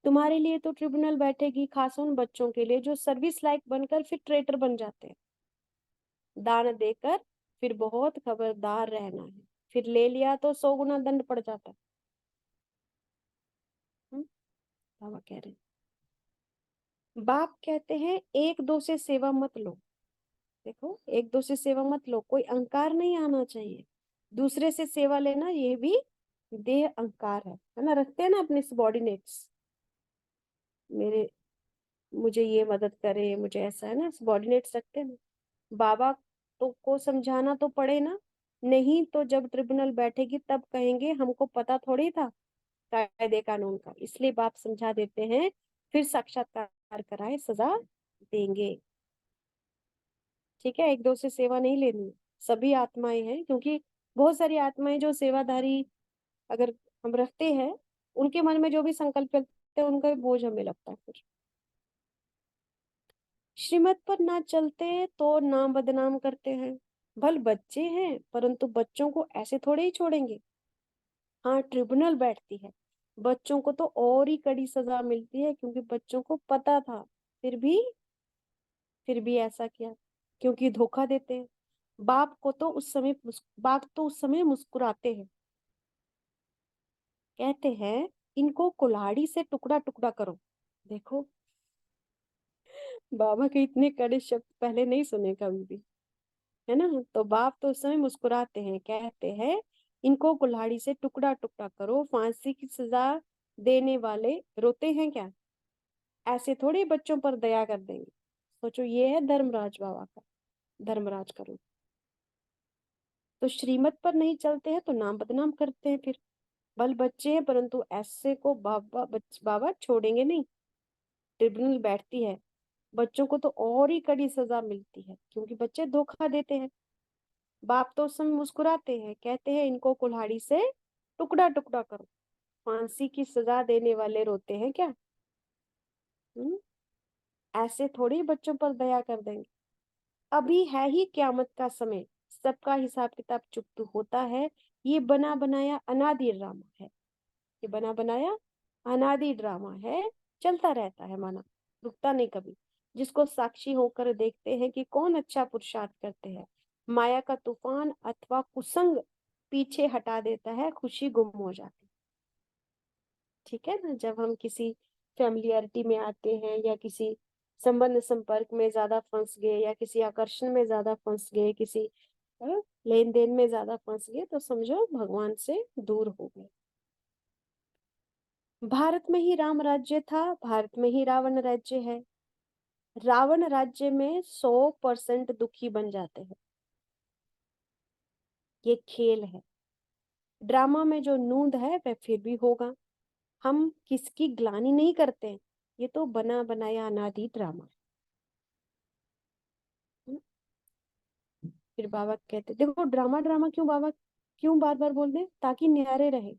तुम्हारे लिए तो ट्रिब्यूनल बैठेगी खास उन बच्चों के लिए जो सर्विस लायक बनकर फिर ट्रेटर बन जाते हैं। दान देकर फिर बहुत खबरदार रहना है, फिर ले लिया तो 100 गुना दंड पड़ जाता है। बाबा कह रहे हैं, बाप कहते हैं एक दो से सेवा मत लो। देखो, एक दो से सेवा मत लो, कोई अहंकार नहीं आना चाहिए। दूसरे से सेवा लेना ये भी देह अहंकार है ना। रखते हैं ना अपने सबॉर्डिनेट्स, मेरे मुझे ये मदद करे, मुझे ऐसा है ना, सबॉर्डिनेट्स रखते हैं ना। बाबा तो को समझाना तो पड़े ना, नहीं तो जब ट्रिब्यूनल बैठेगी तब कहेंगे हमको पता थोड़ी था कायदे कानून का, इसलिए बाप समझा देते हैं, फिर साक्षात्कार कराए सजा देंगे। ठीक है, एक दो से सेवा नहीं लेनी, सभी आत्माएं हैं, क्योंकि बहुत सारी आत्माएं जो सेवाधारी अगर हम रखते हैं, उनके मन में जो भी संकल्प चलते हैं उनका भी बोझ हमें लगता है फिर। श्रीमत पर ना चलते तो नाम बदनाम करते हैं। भल बच्चे हैं, परंतु बच्चों को ऐसे थोड़े ही छोड़ेंगे। हाँ, ट्रिब्यूनल बैठती है, बच्चों को तो और ही कड़ी सजा मिलती है, क्योंकि बच्चों को पता था, फिर भी ऐसा किया, क्योंकि धोखा देते हैं। बाप तो उस समय मुस्कुराते हैं, कहते हैं इनको कुल्हाड़ी से टुकड़ा टुकड़ा करो। देखो, बाबा के इतने कड़े शब्द पहले नहीं सुने कभी भी, है ना। तो बाप तो उस समय मुस्कुराते हैं, कहते हैं इनको कुल्हाड़ी से टुकड़ा टुकड़ा करो, फांसी की सजा देने वाले रोते हैं क्या? ऐसे थोड़ी बच्चों पर दया कर देंगे। सोचो, ये है धर्मराज बाबा का, धर्मराज का रूप। तो श्रीमत पर नहीं चलते हैं तो नाम बदनाम करते हैं फिर। बल बच्चे हैं, परंतु ऐसे को बाबा छोड़ेंगे नहीं। ट्रिब्यूनल बैठती है, बच्चों को तो और ही कड़ी सजा मिलती है, क्योंकि बच्चे धोखा देते हैं। बाप तो उस समय मुस्कुराते हैं, कहते हैं इनको कुल्हाड़ी से टुकड़ा टुकड़ा करो। फांसी की सजा देने वाले रोते हैं क्या? हम्म? ऐसे थोड़ी बच्चों पर दया कर देंगे। अभी है ही क्यामत का समय, सबका हिसाब किताब चुकता होता है। ये बना बनाया अनादि ड्रामा है। ये बना बनाया अनादि ड्रामा है, चलता रहता है माना, रुकता नहीं कभी। जिसको साक्षी होकर देखते हैं कि कौन अच्छा पुरुषार्थ करते हैं। माया का तूफान अथवा कुसंग पीछे हटा देता है, खुशी गुम हो जाती है। ठीक है ना, जब हम किसी फैमिलियरिटी में आते हैं, या किसी संबंध संपर्क में ज्यादा फंस गए, या किसी आकर्षण में ज्यादा फंस गए, किसी लेन देन में ज्यादा फंस गए, तो समझो भगवान से दूर हो गए। भारत में ही राम राज्य था, भारत में ही रावण राज्य है। रावण राज्य में 100% दुखी बन जाते हैं। ये खेल है। ड्रामा में जो नूंद है वह फिर भी होगा। हम किसकी ग्लानि नहीं करते हैं। ये तो बना बनाया अनादि ड्रामा है। फिर बाबा कहते देखो, ड्रामा ड्रामा क्यों बाबा, क्यों बार बार बोल दे, ताकि न्यारे रहे।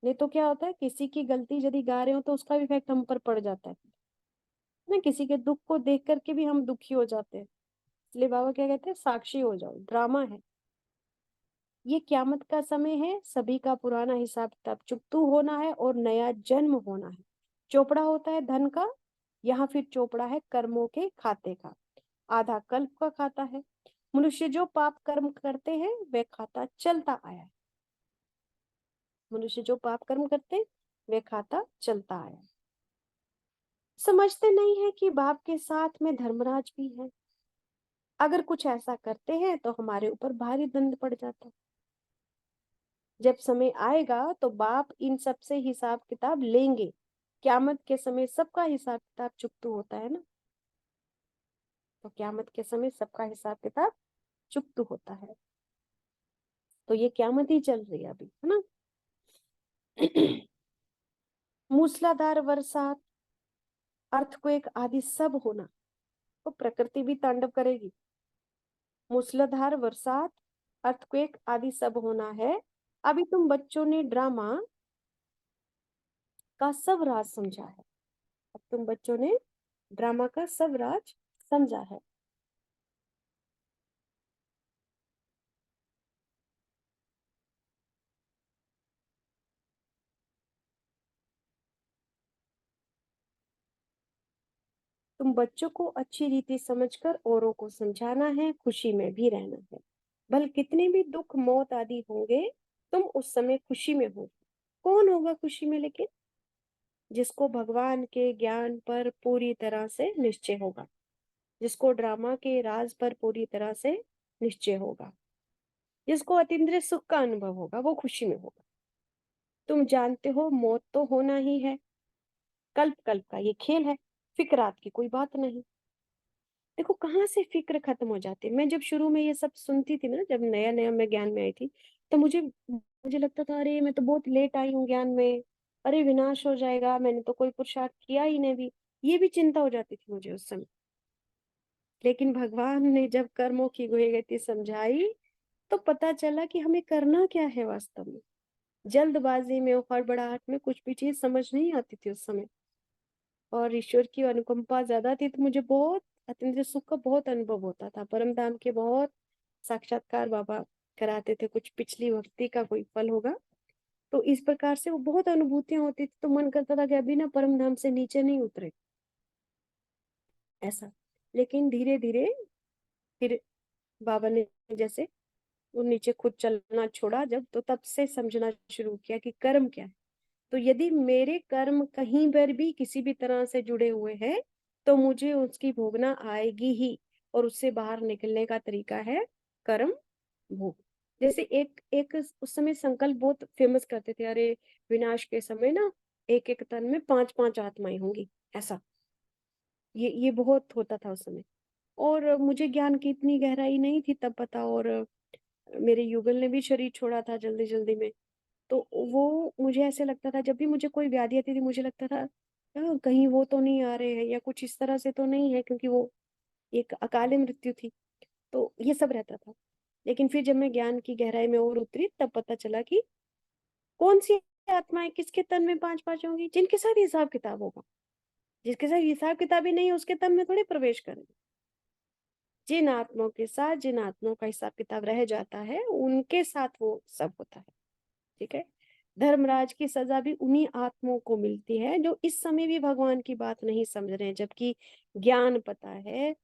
नहीं तो क्या होता है, किसी की गलती यदि गा रहे हो तो उसका इफेक्ट हम पर पड़ जाता है ना। किसी के दुख को देख करके भी हम दुखी हो जाते हैं। इसलिए बाबा क्या कहते हैं, साक्षी हो जाओ, ड्रामा है। ये क्यामत का समय है, सभी का पुराना हिसाब किताब चुकतू होना है और नया जन्म होना है। चोपड़ा होता है धन का, यहाँ फिर चोपड़ा है कर्मों के खाते का। आधा कल्प का खाता है। मनुष्य जो पाप कर्म करते हैं वह खाता चलता आया है। मनुष्य जो पाप कर्म करते हैं वह खाता चलता आया है। समझते नहीं है कि बाप के साथ में धर्मराज भी है। अगर कुछ ऐसा करते हैं तो हमारे ऊपर भारी दंड पड़ जाता है। जब समय आएगा तो बाप इन सब से हिसाब किताब लेंगे। क्यामत के समय सबका हिसाब किताब चुकतू होता है ना। तो क्यामत के समय सबका हिसाब किताब चुकतू होता है। तो ये क्यामत ही चल रही है अभी, है ना। मूसलाधार वर्षा, अर्थक्वेक आदि सब होना, तो प्रकृति भी तांडव करेगी। मूसलाधार बरसात, अर्थक्वेक आदि सब होना है। अभी तुम बच्चों ने ड्रामा का सब राज समझा है। अब तुम बच्चों ने ड्रामा का सब राज समझा है। तुम बच्चों को अच्छी रीति समझकर औरों को समझाना है, खुशी में भी रहना है। भले कितने भी दुख मौत आदि होंगे, तुम उस समय खुशी में हो। कौन होगा खुशी में लेकिन? जिसको भगवान के ज्ञान पर पूरी तरह से निश्चय होगा, जिसको ड्रामा के राज पर पूरी तरह से निश्चय होगा, जिसको अतीन्द्रिय सुख का अनुभव होगा, वो खुशी में होगा। तुम जानते हो मौत तो होना ही है, कल्प कल्प का ये खेल है, फिक्रात की कोई बात नहीं। देखो कहाँ से फिक्र खत्म हो जाती है। मैं जब शुरू में ये सब सुनती थी ना, जब नया नया मैं ज्ञान में आई थी, तो मुझे मुझे लगता था अरे मैं तो बहुत लेट आई हूँ ज्ञान में, अरे विनाश हो जाएगा, मैंने तो कोई पुरुषार्थ किया ही नहीं भी। ये भी चिंता हो जाती थी मुझे उस समय। लेकिन भगवान ने जब कर्मों की गति समझाई, तो पता चला कि हमें करना क्या है वास्तव में। जल्दबाजी में और हड़बड़ाहट में कुछ भी चीज समझ नहीं आती थी उस समय। और ईश्वर की अनुकंपा ज्यादा थी, तो मुझे बहुत अत्यंत सुख का बहुत अनुभव होता था। परम धाम के बहुत साक्षात्कार बाबा कराते थे, कुछ पिछली भक्ति का कोई फल होगा, तो इस प्रकार से वो बहुत अनुभूतियां होती थी। तो मन करता था कि अभी ना परम धाम से नीचे नहीं उतरे, ऐसा। लेकिन धीरे धीरे फिर बाबा ने जैसे वो नीचे खुद चलना छोड़ा जब, तो तब से समझना शुरू किया कि कर्म क्या है। तो यदि मेरे कर्म कहीं पर भी किसी भी तरह से जुड़े हुए हैं, तो मुझे उसकी भोगना आएगी ही। और उससे बाहर निकलने का तरीका है कर्म भोग। जैसे एक एक उस समय संकल्प बहुत फेमस करते थे, अरे विनाश के समय ना एक एक तन में 5 5 आत्माएं होंगी, ऐसा। ये बहुत होता था उस समय। और मुझे ज्ञान की इतनी गहराई नहीं थी तब पता। और मेरे युगल ने भी शरीर छोड़ा था जल्दी जल्दी में। तो वो मुझे ऐसे लगता था, जब भी मुझे कोई व्याधि आती थी, मुझे लगता था कहीं वो तो नहीं आ रहे हैं या कुछ इस तरह से तो नहीं है, क्योंकि वो एक अकाले मृत्यु थी। तो ये सब रहता था। लेकिन फिर जब मैं ज्ञान की गहराई में और उतरी, तब पता चला कि कौन सी आत्माएं किसके तन में पांच पांच होंगी, जिनके साथ हिसाब किताब होगा। जिसके साथ हिसाब किताब ही नहीं है, उसके तन में थोड़ी प्रवेश करेंगे। जिन आत्माओं के साथ, जिन आत्माओं का हिसाब किताब रह जाता है, उनके साथ वो सब होता है। ठीक है। धर्मराज की सजा भी उन्हीं आत्माओं को मिलती है जो इस समय भी भगवान की बात नहीं समझ रहे हैं, जबकि ज्ञान पता है।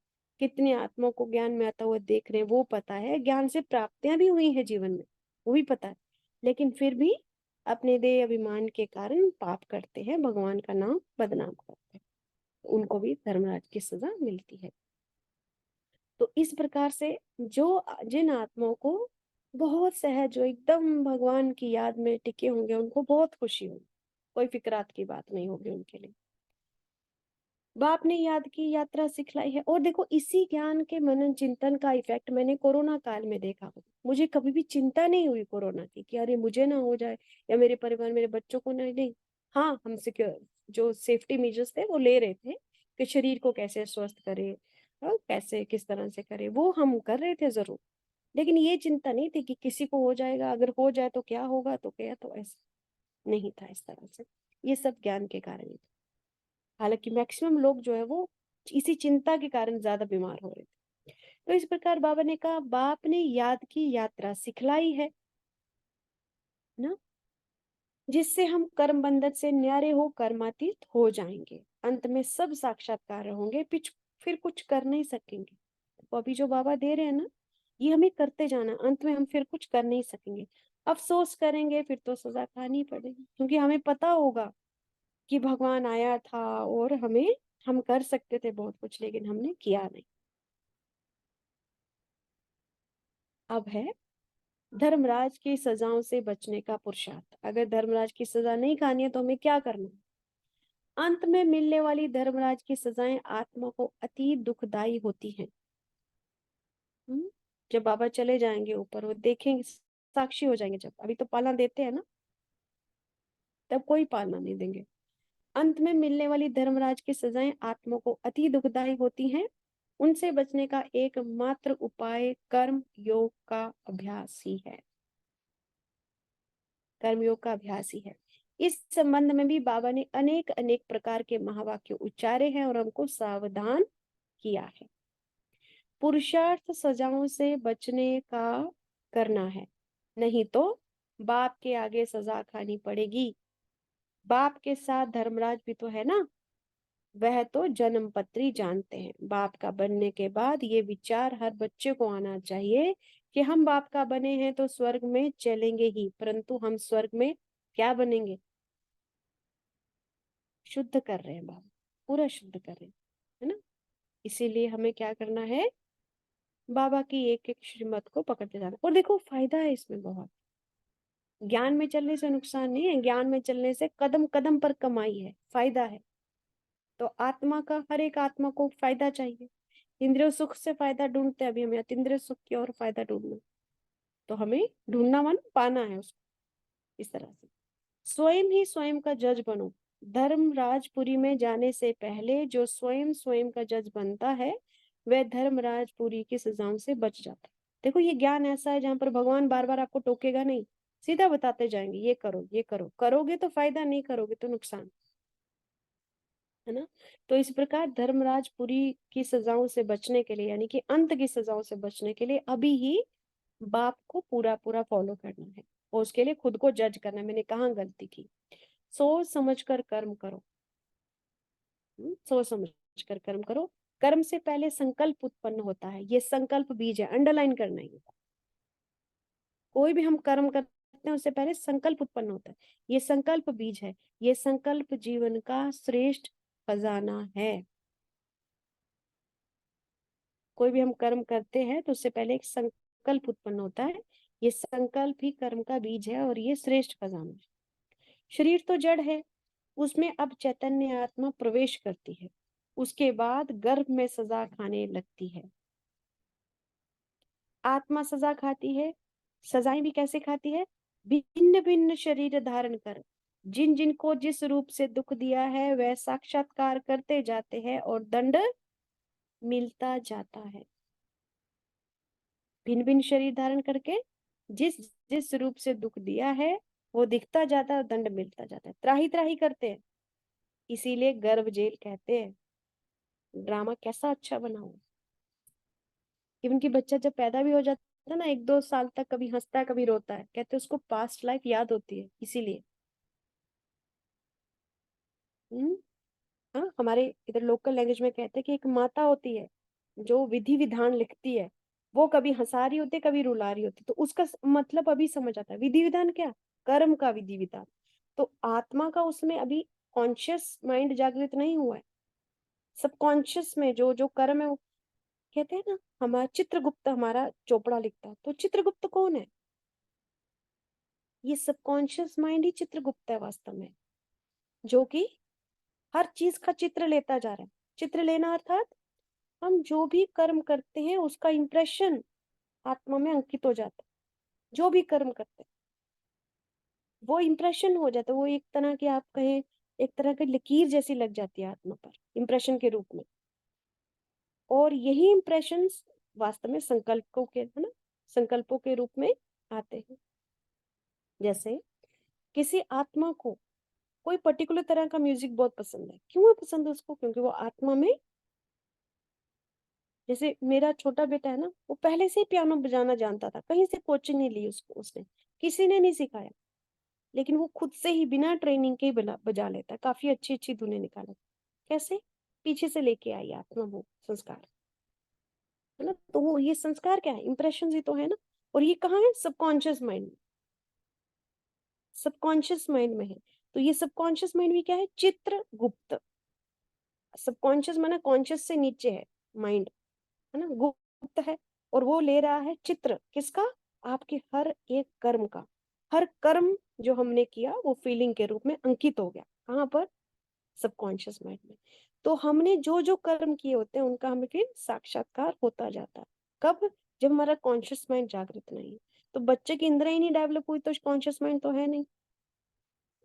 कितनी आत्माओं को ज्ञान में आता हुआ देख रहे हैं, वो पता है। ज्ञान से प्राप्तियां भी हुई है जीवन में, वो भी पता है। लेकिन फिर भी अपने देह अभिमान के कारण पाप करते हैं, भगवान का नाम बदनाम करते हैं। उनको भी धर्मराज की सजा मिलती है। तो इस प्रकार से जो जिन आत्माओं को बहुत सहज, जो एकदम भगवान की याद में टिके होंगे, उनको बहुत खुशी होगी, कोई फिक्रात की बात नहीं होगी उनके लिए। बाप ने याद की यात्रा सिखलाई है। और देखो, इसी ज्ञान के मनन चिंतन का इफेक्ट मैंने कोरोना काल में देखा। मुझे कभी भी चिंता नहीं हुई कोरोना की कि अरे मुझे ना हो जाए या मेरे परिवार, मेरे बच्चों को नहीं। हाँ, हम सिक्योर जो सेफ्टी मेजर्स थे वो ले रहे थे कि शरीर को कैसे स्वस्थ करे, कैसे किस तरह से करे, वो हम कर रहे थे जरूर। लेकिन ये चिंता नहीं थी कि किसी को हो जाएगा, अगर हो जाए तो क्या होगा, तो क्या, तो ऐसा नहीं था इस तरह से। ये सब ज्ञान के कारण ही था। हालांकि मैक्सिमम लोग जो है वो इसी चिंता के कारण ज्यादा बीमार हो रहे थे। तो इस प्रकार बाबा ने कहा, बाप ने याद की यात्रा सिखलाई है ना, जिससे हम कर्म बंधन से न्यारे हो कर्मातीत हो जाएंगे। अंत में सब साक्षात्कार होंगे, फिर कुछ कर नहीं सकेंगे। तो अभी जो बाबा दे रहे हैं ना, ये हमें करते जाना। अंत में हम फिर कुछ कर नहीं सकेंगे। अफसोस करेंगे, फिर तो सजा खानी पड़ेगी, क्योंकि हमें पता होगा कि भगवान आया था और हम कर सकते थे बहुत कुछ, लेकिन हमने किया नहीं। अब है धर्मराज की सजाओं से बचने का पुरुषार्थ। अगर धर्मराज की सजा नहीं खानी है तो हमें क्या करना है? अंत में मिलने वाली धर्मराज की सजाएं आत्मा को अति दुखदाई होती हैं। जब बाबा चले जाएंगे ऊपर, वो देखेंगे, साक्षी हो जाएंगे। जब अभी तो पालना देते हैं ना, तब कोई पालना नहीं देंगे। अंत में मिलने वाली धर्मराज की सजाएं आत्मा को अति दुखदाई होती हैं। उनसे बचने का एकमात्र उपाय कर्म योग का अभ्यास ही है। कर्मयोग का अभ्यास ही है। इस संबंध में भी बाबा ने अनेक अनेक प्रकार के महावाक्य उच्चारे हैं और हमको सावधान किया है। पुरुषार्थ सजाओं से बचने का करना है, नहीं तो बाप के आगे सजा खानी पड़ेगी। बाप के साथ धर्मराज भी तो है ना, वह तो जन्म पत्री जानते हैं। बाप का बनने के बाद ये विचार हर बच्चे को आना चाहिए कि हम बाप का बने हैं तो स्वर्ग में चलेंगे ही, परंतु हम स्वर्ग में क्या बनेंगे? शुद्ध कर रहे हैं बाबा, पूरा शुद्ध कर रहे हैं, है ना। इसीलिए हमें क्या करना है? बाबा की एक एक श्रीमत को पकड़ते जाना। और देखो, फायदा है इसमें बहुत। ज्ञान में चलने से नुकसान नहीं है, ज्ञान में चलने से कदम कदम पर कमाई है, फायदा है। तो आत्मा का, हर एक आत्मा को फायदा चाहिए। इंद्रिय सुख से फायदा ढूंढते हैं, अभी हमें अतीन्द्रिय सुख की और फायदा ढूंढना। तो हमें ढूंढना मन पाना है उसको, इस तरह से। स्वयं ही स्वयं का जज बनो। धर्म राजपुरी में जाने से पहले जो स्वयं स्वयं का जज बनता है, वह धर्म राजपुरी की सजाओं से बच जाता है। देखो, ये ज्ञान ऐसा है जहां पर भगवान बार बार आपको टोकेगा नहीं, सीधा बताते जाएंगे, ये करो ये करो। करोगे तो फायदा, नहीं करोगे तो नुकसान, है ना। तो इस प्रकार धर्मराजपुरी की सजाओं से बचने के लिए, यानी कि अंत की सजाओं से बचने के लिए, अभी ही बाप को पूरा पूरा फॉलो करना है। और उसके लिए खुद को जज करना है, मैंने कहाँ गलती की। सोच समझ कर कर्म करो। सोच समझ कर कर्म करो। कर्म से पहले संकल्प उत्पन्न होता है, ये संकल्प बीज है, अंडरलाइन करना है। कोई भी हम कर्म करते हैं उससे पहले संकल्प उत्पन्न होता है, ये संकल्प बीज है। ये संकल्प जीवन का श्रेष्ठ खजाना है। कोई भी हम कर्म करते हैं तो उससे पहले एक संकल्प उत्पन्न होता है। ये संकल्प ही कर्म का बीज है और ये श्रेष्ठ खजाना है। शरीर तो जड़ है, उसमें अब चैतन्य आत्मा प्रवेश करती है। उसके बाद गर्भ में सजा खाने लगती है। आत्मा सजा खाती है। सजाएं भी कैसे खाती है? भिन्न भिन्न शरीर धारण कर, जिन जिनको जिस रूप से दुख दिया है वह साक्षात्कार करते जाते हैं और दंड मिलता जाता है। भिन्न भिन्न शरीर धारण करके जिस जिस रूप से दुख दिया है वो दिखता जाता है, दंड मिलता जाता है, त्राही त्राही करते हैं। इसीलिए गर्भ जेल कहते हैं। ड्रामा कैसा अच्छा बना हुआ। इवन कि बच्चा जब पैदा भी हो जाता है ना, 1-2 साल तक कभी हंसता है कभी रोता है, कहते हैं उसको पास्ट लाइफ याद होती है इसीलिए। हम्म। हाँ, हमारे इधर लोकल लैंग्वेज में कहते हैं कि एक माता होती है जो विधि विधान लिखती है। वो कभी हंसा रही होती है कभी रुला रही होती है, तो उसका मतलब अभी समझ आता है। विधि विधान क्या? कर्म का विधि विधान। तो आत्मा का उसमें अभी कॉन्शियस माइंड जागृत नहीं हुआ है। सबकॉन्शियस में जो जो कर्म है वो कहते हैं ना, हमारा चित्रगुप्त हमारा चोपड़ा लिखता है, तो चित्रगुप्त कौन है? ये सबकॉन्शियस माइंड ही चित्रगुप्त है वास्तव में, जो कि हर चीज का चित्र लेता जा रहा है। चित्र लेना अर्थात हम जो भी कर्म करते हैं उसका इंप्रेशन आत्मा में अंकित हो जाता है। जो भी कर्म करते हैं वो इंप्रेशन हो जाता है, वो एक तरह की आप कहें, एक तरह की लकीर जैसी लग जाती है आत्मा पर इंप्रेशन के रूप में। और यही इंप्रेशन वास्तव में संकल्पों के, है ना, संकल्पों के रूप में आते हैं। जैसे किसी आत्मा को कोई पर्टिकुलर तरह का म्यूजिक बहुत पसंद है, क्यों है पसंद उसको? क्योंकि वो आत्मा में, जैसे मेरा छोटा बेटा है ना, वो पहले से ही पियानो बजाना जानता था, कहीं से कोचिंग नहीं ली उसको, उसने किसी ने नहीं सिखाया, लेकिन वो खुद से ही बिना ट्रेनिंग के ही बजा लेता है, काफी अच्छी अच्छी धुनें निकाला। कैसे? पीछे से लेके आई आत्मा वो संस्कार, है ना। तो वो ये संस्कार क्या है? इंप्रेशन ही तो है ना। और ये कहाँ है? सबकॉन्शियस माइंड में। सबकॉन्शियस माइंड में है। तो ये सबकॉन्शियस माइंड भी क्या है? चित्र गुप्त। सबकॉन्शियस माना कॉन्शियस से नीचे है माइंड, है ना, गुप्त है। और वो ले रहा है चित्र किसका? आपके हर एक कर्म का। हर कर्म जो हमने किया वो फीलिंग के रूप में अंकित हो गया। कहाँ पर? सबकॉन्शियस माइंड में। तो हमने जो जो कर्म किए होते हैं उनका हमें फिर साक्षात्कार होता जाता है। कब? जब हमारा कॉन्शियस माइंड जागृत नहीं है। तो बच्चे की इंद्रियां ही नहीं डेवलप हुई तो कॉन्शियस माइंड तो है नहीं।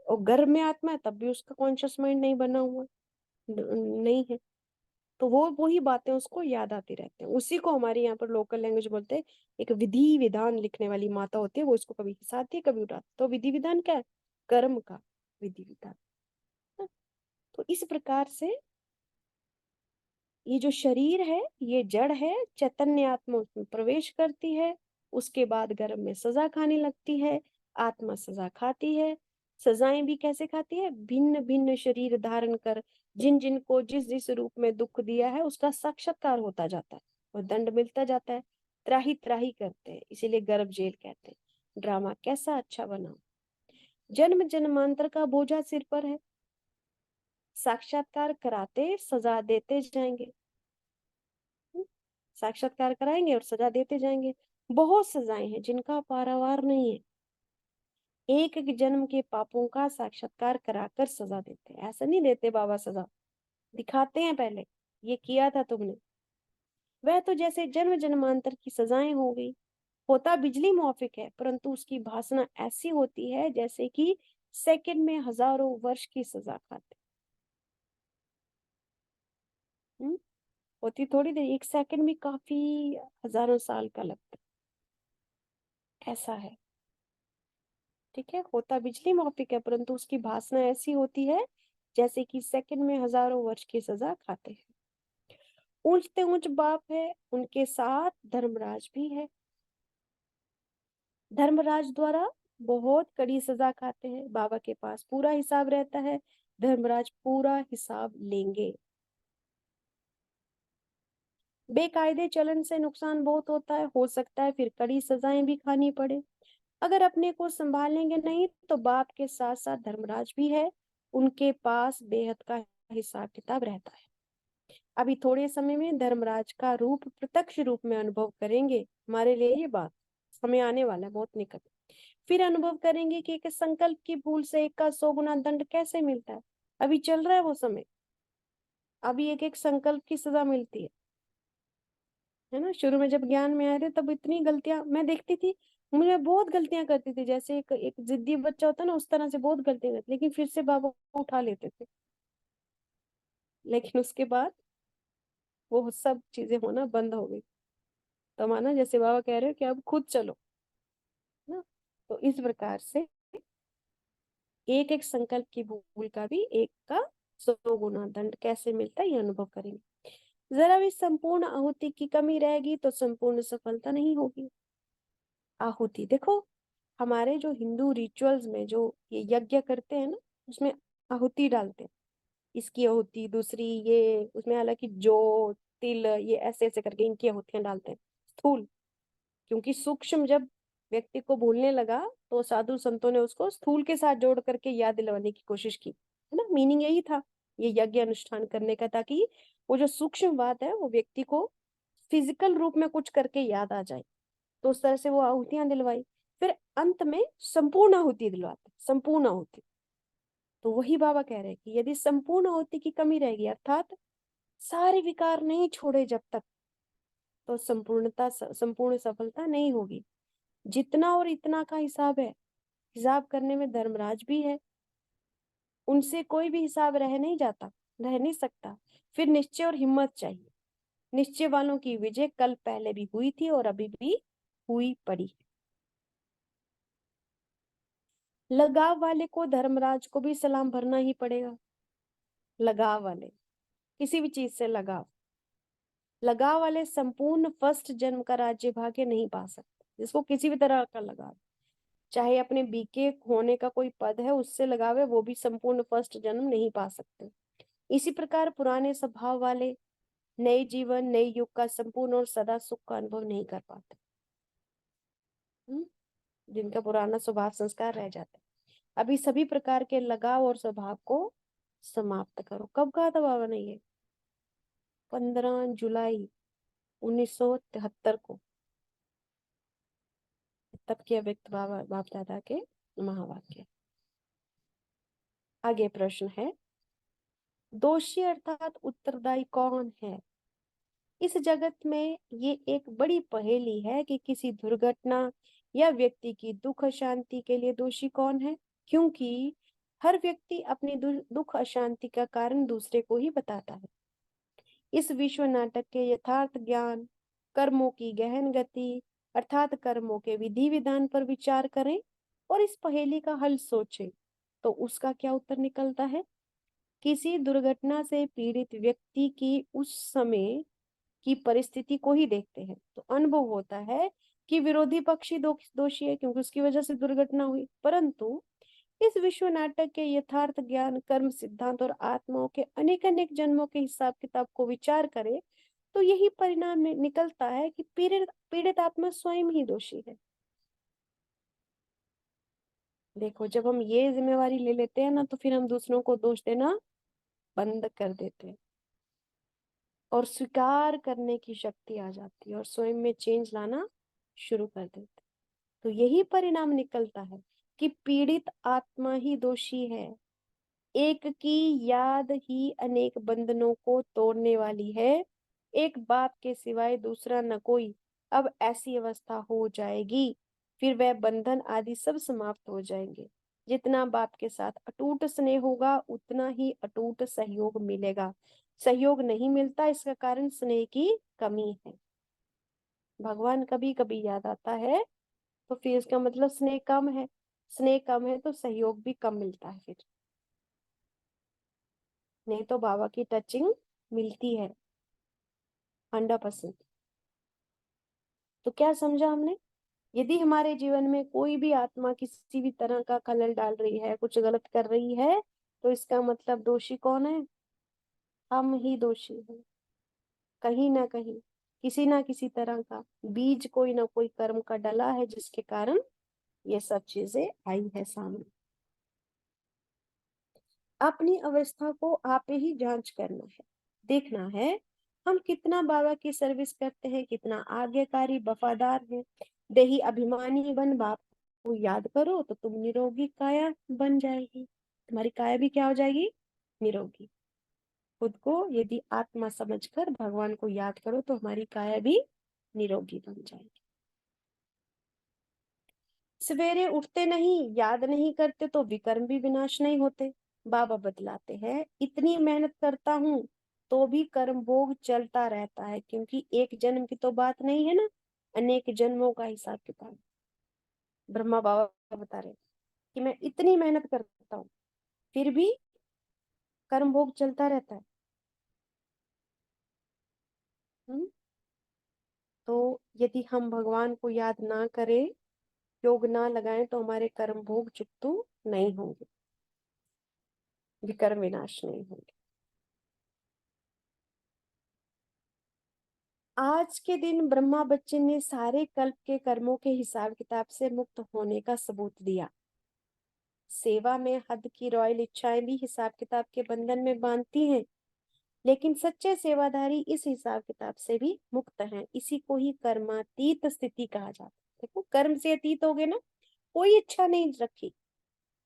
और गर्भ में आत्मा है तब भी उसका कॉन्शियस माइंड नहीं बना हुआ, नहीं है। तो वो वही बातें उसको याद आती रहती हैं। उसी को हमारे यहाँ पर लोकल लैंग्वेज बोलते हैं, एक विधि विधान लिखने वाली माता होती है, वो इसको कभी हंसाती है कभी उड़ाती है। तो विधि विधान क्या है? कर्म का विधि विधान। हाँ, तो इस प्रकार से ये जो शरीर है ये जड़ है, चैतन्य आत्मा उसमें प्रवेश करती है। उसके बाद गर्भ में सजा खाने लगती है। आत्मा सजा खाती है। सजाएं भी कैसे खाती है? भिन्न भिन्न शरीर धारण कर जिन जिन को जिस जिस रूप में दुख दिया है उसका साक्षात्कार होता जाता है और दंड मिलता जाता है। त्राही त्राही करते हैं, इसीलिए गर्भ जेल कहते हैं। ड्रामा कैसा अच्छा बना। जन्म जन्मांतर का बोझा सिर पर है। साक्षात्कार कराते सजा देते जाएंगे। साक्षात्कार कराएंगे और सजा देते जाएंगे। बहुत सजाएं हैं जिनका पारावार नहीं है। एक एक जन्म के पापों का साक्षात्कार कराकर सजा देते हैं। ऐसा नहीं देते बाबा सजा, दिखाते हैं पहले ये किया था तुमने। वह तो जैसे जन्म जन्मांतर की सजाएं हो गई। होता बिजली मौफिक है परंतु उसकी भासना ऐसी होती है जैसे कि सेकंड में हजारों वर्ष की सजा खाते। होती थोड़ी देर, एक सेकंड में काफी हजारों साल का लगता है, ऐसा है। ठीक है, होता बिजली माफिक है परंतु उसकी भासना ऐसी होती है जैसे कि सेकंड में हजारों वर्ष की सजा खाते हैं। ऊंचते ऊंच बाप है, उनके साथ धर्मराज भी है। धर्मराज द्वारा बहुत कड़ी सजा खाते हैं। बाबा के पास पूरा हिसाब रहता है। धर्मराज पूरा हिसाब लेंगे। बेकायदे चलन से नुकसान बहुत होता है, हो सकता है फिर कड़ी सजाएं भी खानी पड़े। अगर अपने को संभालेंगे नहीं तो बाप के साथ साथ धर्मराज भी है, उनके पास बेहद का हिसाब किताब रहता है। अभी थोड़े समय में धर्मराज का रूप प्रत्यक्ष रूप में अनुभव करेंगे। हमारे लिए ये बात समय आने वाला है बहुत निकट। फिर अनुभव करेंगे कि एक संकल्प की भूल से एक का 100 गुना दंड कैसे मिलता है। अभी चल रहा है वो समय। अभी एक एक संकल्प की सजा मिलती है ना। शुरू में जब ज्ञान में आए थे तब इतनी गलतियां मैं देखती थी। मैं बहुत गलतियां करती थी, जैसे एक जिद्दी बच्चा होता है ना, उस तरह से बहुत गलतियां करती, लेकिन फिर से बाबा उठा लेते थे। लेकिन उसके बाद वो सब चीजें होना बंद हो गई। तो माना जैसे बाबा कह रहे हो कि अब खुद चलो ना। तो इस प्रकार से एक एक संकल्प की भूल का भी एक का 100 गुना दंड कैसे मिलता है, ये अनुभव करेंगे। जरा भी संपूर्ण आहुति की कमी रहेगी तो संपूर्ण सफलता नहीं होगी। आहुति देखो, हमारे जो हिंदू रिचुअल्स में जो ये यज्ञ करते हैं ना, उसमें आहुति डालते हैं। इसकी आहुति दूसरी, ये उसमें हालांकि जो तिल ये ऐसे ऐसे करके इनकी आहुतियां डालते हैं स्थूल। क्योंकि सूक्ष्म जब व्यक्ति को भूलने लगा, तो साधु संतों ने उसको स्थूल के साथ जोड़ करके याद दिलवाने की कोशिश की, है ना। मीनिंग यही था ये यज्ञ अनुष्ठान करने का, ताकि वो जो सूक्ष्म बात है वो व्यक्ति को फिजिकल रूप में कुछ करके याद आ जाए। तो उस तरह से वो आहुतियां दिलवाई। फिर अंत में संपूर्ण आहुति दिलवाते, संपूर्ण आहुति। तो वही बाबा कह रहे हैं कि यदि संपूर्ण आहुति की कमी रहेगी, अर्थात सारे विकार नहीं छोड़े जब तक, तो संपूर्ण सफलता नहीं होगी। जितना और इतना का हिसाब है, हिसाब करने में धर्मराज भी है, उनसे कोई भी हिसाब रह नहीं जाता, रह नहीं सकता। फिर निश्चय और हिम्मत चाहिए। निश्चय वालों की विजय कल पहले भी हुई थी और अभी भी हुई पड़ी है। लगाव वाले को धर्मराज को भी सलाम भरना ही पड़ेगा। लगाव वाले, किसी भी चीज से लगाव, लगाव वाले संपूर्ण फर्स्ट जन्म का राज्य भाग्य नहीं पा सकते। जिसको किसी भी तरह का लगाव, चाहे अपने बीके होने का कोई पद है उससे लगाव है, वो भी संपूर्ण फर्स्ट जन्म नहीं पा सकते। इसी प्रकार पुराने स्वभाव वाले नए जीवन नए युग का संपूर्ण और सदा सुख का अनुभव नहीं कर पाते। जिनका पुराना स्वभाव संस्कार रह जाता है। अभी सभी प्रकार के लगाव और स्वभाव को समाप्त करो। कब कहा था बाबा ने ये? 15 जुलाई 1973 को। तब के व्यक्त बाबा बाप दादा के महावाक्य। आगे प्रश्न है, दोषी अर्थात उत्तरदायी कौन है? इस जगत में ये एक बड़ी पहेली है कि किसी दुर्घटना या व्यक्ति की दुख अशांति के लिए दोषी कौन है। क्योंकि हर व्यक्ति अपनी दुख अशांति का कारण दूसरे को ही बताता है। इस विश्व नाटक के यथार्थ ज्ञान, कर्मों की गहन गति अर्थात कर्मों के विधि विधान पर विचार करें और इस पहेली का हल सोचें, तो उसका क्या उत्तर निकलता है? किसी दुर्घटना से पीड़ित व्यक्ति की उस समय की परिस्थिति को ही देखते हैं तो अनुभव होता है कि विरोधी पक्षी दोषी है, क्योंकि उसकी वजह से दुर्घटना हुई। परंतु इस विश्व नाटक के यथार्थ ज्ञान, कर्म सिद्धांत और आत्माओं के अनेक अनेक जन्मों के हिसाब किताब को विचार करे तो यही परिणाम निकलता है कि पीड़ित आत्मा स्वयं ही दोषी है। देखो, जब हम ये जिम्मेवारी ले लेते हैं ना, तो फिर हम दूसरों को दोष देना बंद कर देते हैं और स्वीकार करने की शक्ति आ जाती है और स्वयं में चेंज लाना शुरू कर देते हैं। तो यही परिणाम निकलता है कि पीड़ित आत्मा ही दोषी है। एक की याद ही अनेक बंधनों को तोड़ने वाली है। एक बाप के सिवाय दूसरा न कोई। अब ऐसी अवस्था हो जाएगी, फिर वह बंधन आदि सब समाप्त हो जाएंगे। जितना बाप के साथ अटूट स्नेह होगा उतना ही अटूट सहयोग मिलेगा। सहयोग नहीं मिलता, इसका कारण स्नेह की कमी है। भगवान कभी कभी याद आता है तो फिर इसका मतलब स्नेह कम है। स्नेह कम है तो सहयोग भी कम मिलता है फिर। नहीं तो बाबा की टचिंग मिलती है 100%। तो क्या समझा हमने? यदि हमारे जीवन में कोई भी आत्मा किसी भी तरह का खलल डाल रही है, कुछ गलत कर रही है, तो इसका मतलब दोषी कौन है? हम ही दोषी हैं। कहीं ना कहीं किसी ना किसी तरह का बीज कोई ना कोई कर्म का डला है, जिसके कारण ये सब चीजें आई है सामने। अपनी अवस्था को आप ही जांच करना है, देखना है हम कितना बाबा की सर्विस करते हैं, कितना आज्ञाकारी वफादार है। देही अभिमानी बन बाप को याद करो तो तुम निरोगी काया बन जाएगी। तुम्हारी काया भी क्या हो जाएगी? निरोगी। खुद को यदि आत्मा समझकर भगवान को याद करो तो हमारी काया भी निरोगी बन जाएगी। सवेरे उठते नहीं, याद नहीं करते तो विकर्म भी विनाश नहीं होते। बाबा बतलाते हैं, इतनी मेहनत करता हूँ तो भी कर्म भोग चलता रहता है, क्योंकि एक जन्म की तो बात नहीं है ना, अनेक जन्मों का हिसाब किताब। ब्रह्मा बाबा बता रहे कि मैं इतनी मेहनत करता हूँ फिर भी कर्म भोग चलता रहता है। हम्म? तो यदि हम भगवान को याद ना करें, योग ना लगाएं, तो हमारे कर्म भोग चुकतू नहीं होंगे, विकर्म विनाश नहीं होंगे। आज के दिन ब्रह्मा बच्चन ने सारे कल्प के कर्मों के हिसाब किताब से मुक्त होने का सबूत दिया। सेवा में हद की रॉयल इच्छाएं भी हिसाब किताब के बंधन में बांधती हैं, लेकिन सच्चे सेवाधारी इस हिसाब किताब से भी मुक्त हैं। इसी को ही कर्मातीत स्थिति कहा जाता है। देखो, कर्म से अतीत हो गए ना, कोई इच्छा नहीं रखी,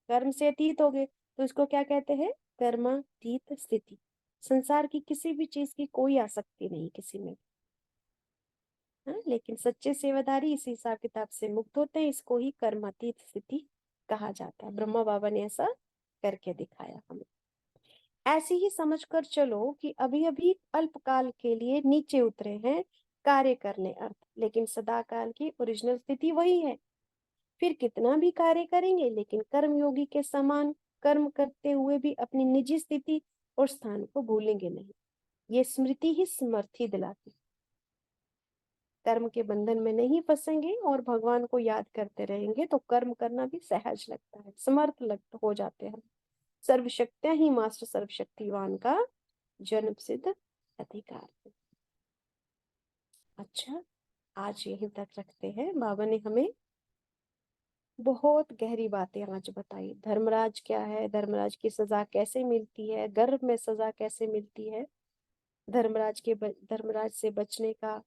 कर्म से अतीत हो गए, तो इसको क्या कहते हैं? कर्मातीत स्थिति। संसार की किसी भी चीज की कोई आसक्ति नहीं किसी में। हाँ, लेकिन सच्चे सेवाधारी इस हिसाब किताब से मुक्त होते हैं, इसको ही कर्मातीत स्थिति कहा जाता है। ब्रह्मा बाबा ने ऐसा करके दिखाया हमें। ऐसी ही समझकर चलो कि अभी अभी अल्पकाल के लिए नीचे उतरे हैं कार्य करने अर्थ, लेकिन सदा काल की ओरिजिनल स्थिति वही है। फिर कितना भी कार्य करेंगे, लेकिन कर्मयोगी के समान कर्म करते हुए भी अपनी निजी स्थिति और स्थान को भूलेंगे नहीं। ये स्मृति ही समर्थी दिलाती। कर्म के बंधन में नहीं फंसेंगे और भगवान को याद करते रहेंगे तो कर्म करना भी सहज लगता है, समर्थ लग हो जाते हैं। सर्वशक्तियां ही मास्टर सर्वशक्तिवान का जन्म सिद्ध अधिकार है। अच्छा, आज यहीं तक रखते हैं। बाबा ने हमें बहुत गहरी बातें आज बताई। धर्मराज क्या है, धर्मराज की सजा कैसे मिलती है, गर्भ में सजा कैसे मिलती है, धर्मराज से बचने का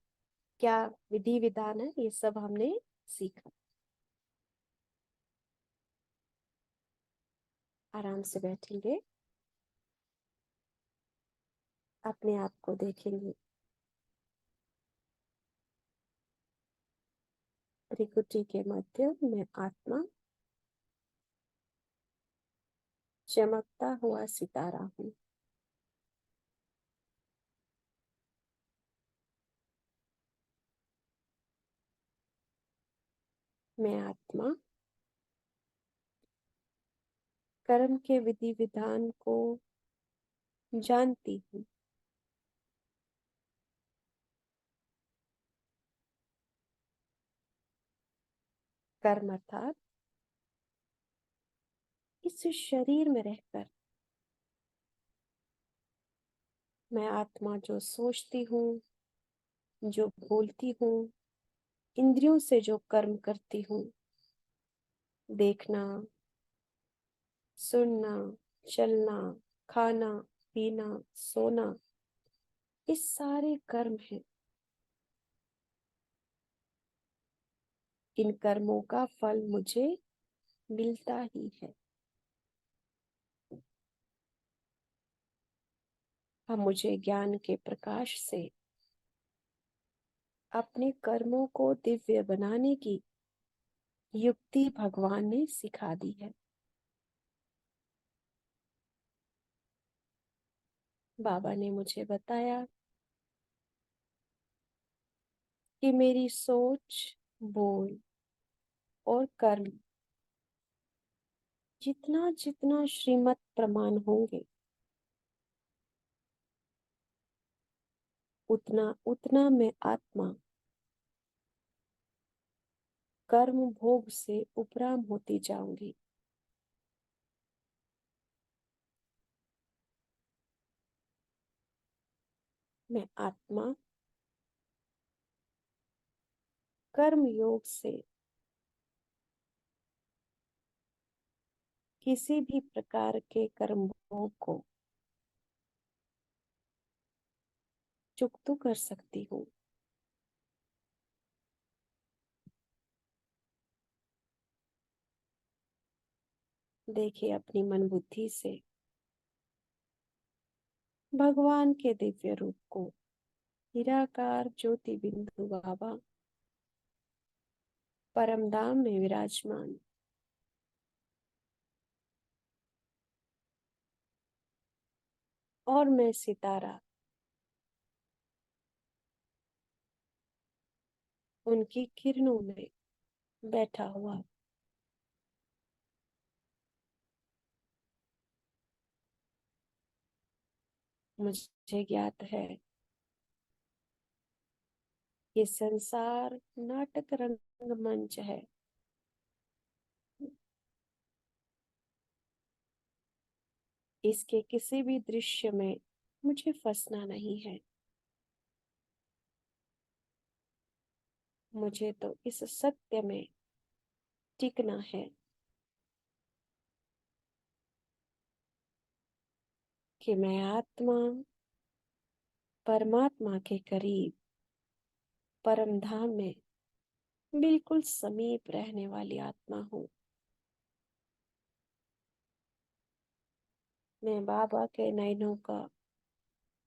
क्या विधि विधान है, ये सब हमने सीखा। आराम से बैठेंगे, अपने आप को देखेंगे। त्रिकुटी के मध्य में आत्मा, चमकता हुआ सितारा हूँ। मैं आत्मा कर्म के विधि विधान को जानती हूँ। कर्म अर्थात इस शरीर में रहकर मैं आत्मा जो सोचती हूँ, जो बोलती हूँ, इंद्रियों से जो कर्म करती हूँ, देखना, सुनना, चलना, खाना, पीना, सोना, इस सारे कर्म हैं। इन कर्मों का फल मुझे मिलता ही है। अब मुझे ज्ञान के प्रकाश से अपने कर्मों को दिव्य बनाने की युक्ति भगवान ने सिखा दी है। बाबा ने मुझे बताया कि मेरी सोच, बोल और कर्म जितना जितना श्रीमत प्रमाण होंगे, उतना उतना मैं आत्मा कर्म भोग से उपराम होती जाऊंगी। मैं आत्मा कर्म योग से किसी भी प्रकार के कर्म भोग को चुकतू कर सकती हूँ। देखिए, अपनी मन बुद्धि से भगवान के दिव्य रूप को, निराकार ज्योति बिंदु बाबा परम धाम में विराजमान। और मैं सितारा उनकी किरणों में बैठा हुआ। मुझे ज्ञात है ये संसार नाटक रंगमंच है। इसके किसी भी दृश्य में मुझे फंसना नहीं है। मुझे तो इस सत्य में टिकना है कि मैं आत्मा परमात्मा के करीब परम धाम में बिल्कुल समीप रहने वाली आत्मा हूँ। मैं बाबा के नयनों का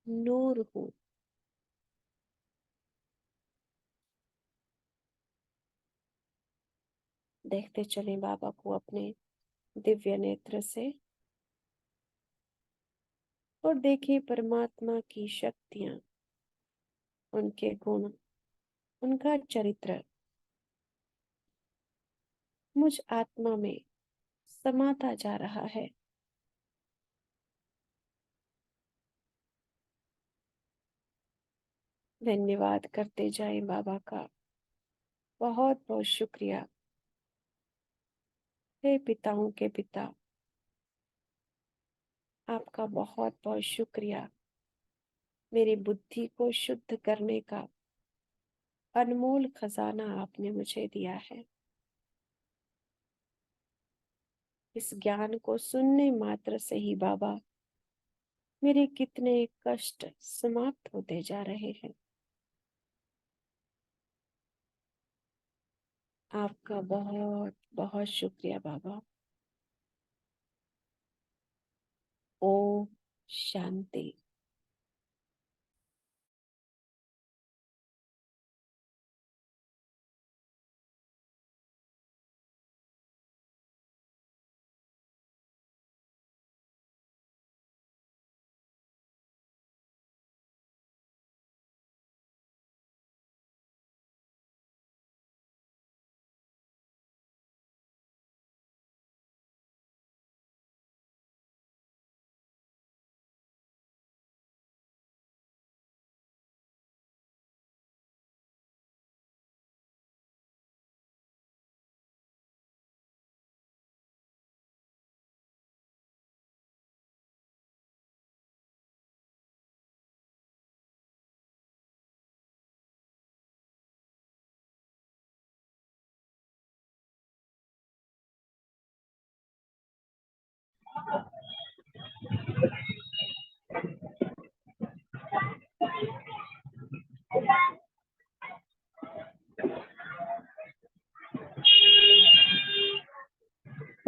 नूर हूँ। देखते चले बाबा को अपने दिव्य नेत्र से और देखिए परमात्मा की शक्तियां, उनके गुण, उनका चरित्र मुझ आत्मा में समाता जा रहा है। धन्यवाद करते जाएं बाबा का। बहुत बहुत शुक्रिया। हे पिताओं के पिता, आपका बहुत बहुत शुक्रिया। मेरी बुद्धि को शुद्ध करने का अनमोल खजाना आपने मुझे दिया है। इस ज्ञान को सुनने मात्र से ही बाबा मेरे कितने कष्ट समाप्त होते जा रहे हैं। आपका बहुत बहुत शुक्रिया बाबा। ओम शांति।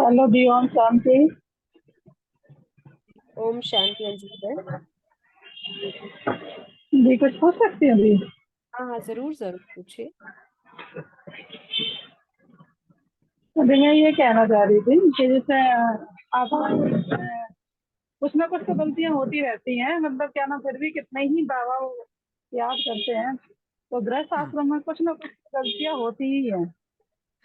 हेलो दी, ओम शांति। ओम शांति अंजलि बहन। दी कुछ पूछ सकती हूँ दी? हाँ हाँ, जरूर जरूर पूछिए। अभी मैं ये कहना चाह रही थी कि जैसे आप कुछ ना कुछ तो गलतियां होती रहती हैं, मतलब क्या ना, फिर भी कितने ही बाबा याद करते हैं तो गृहस्थ हाँ आश्रम में कुछ ना कुछ गलतियां होती ही हैं।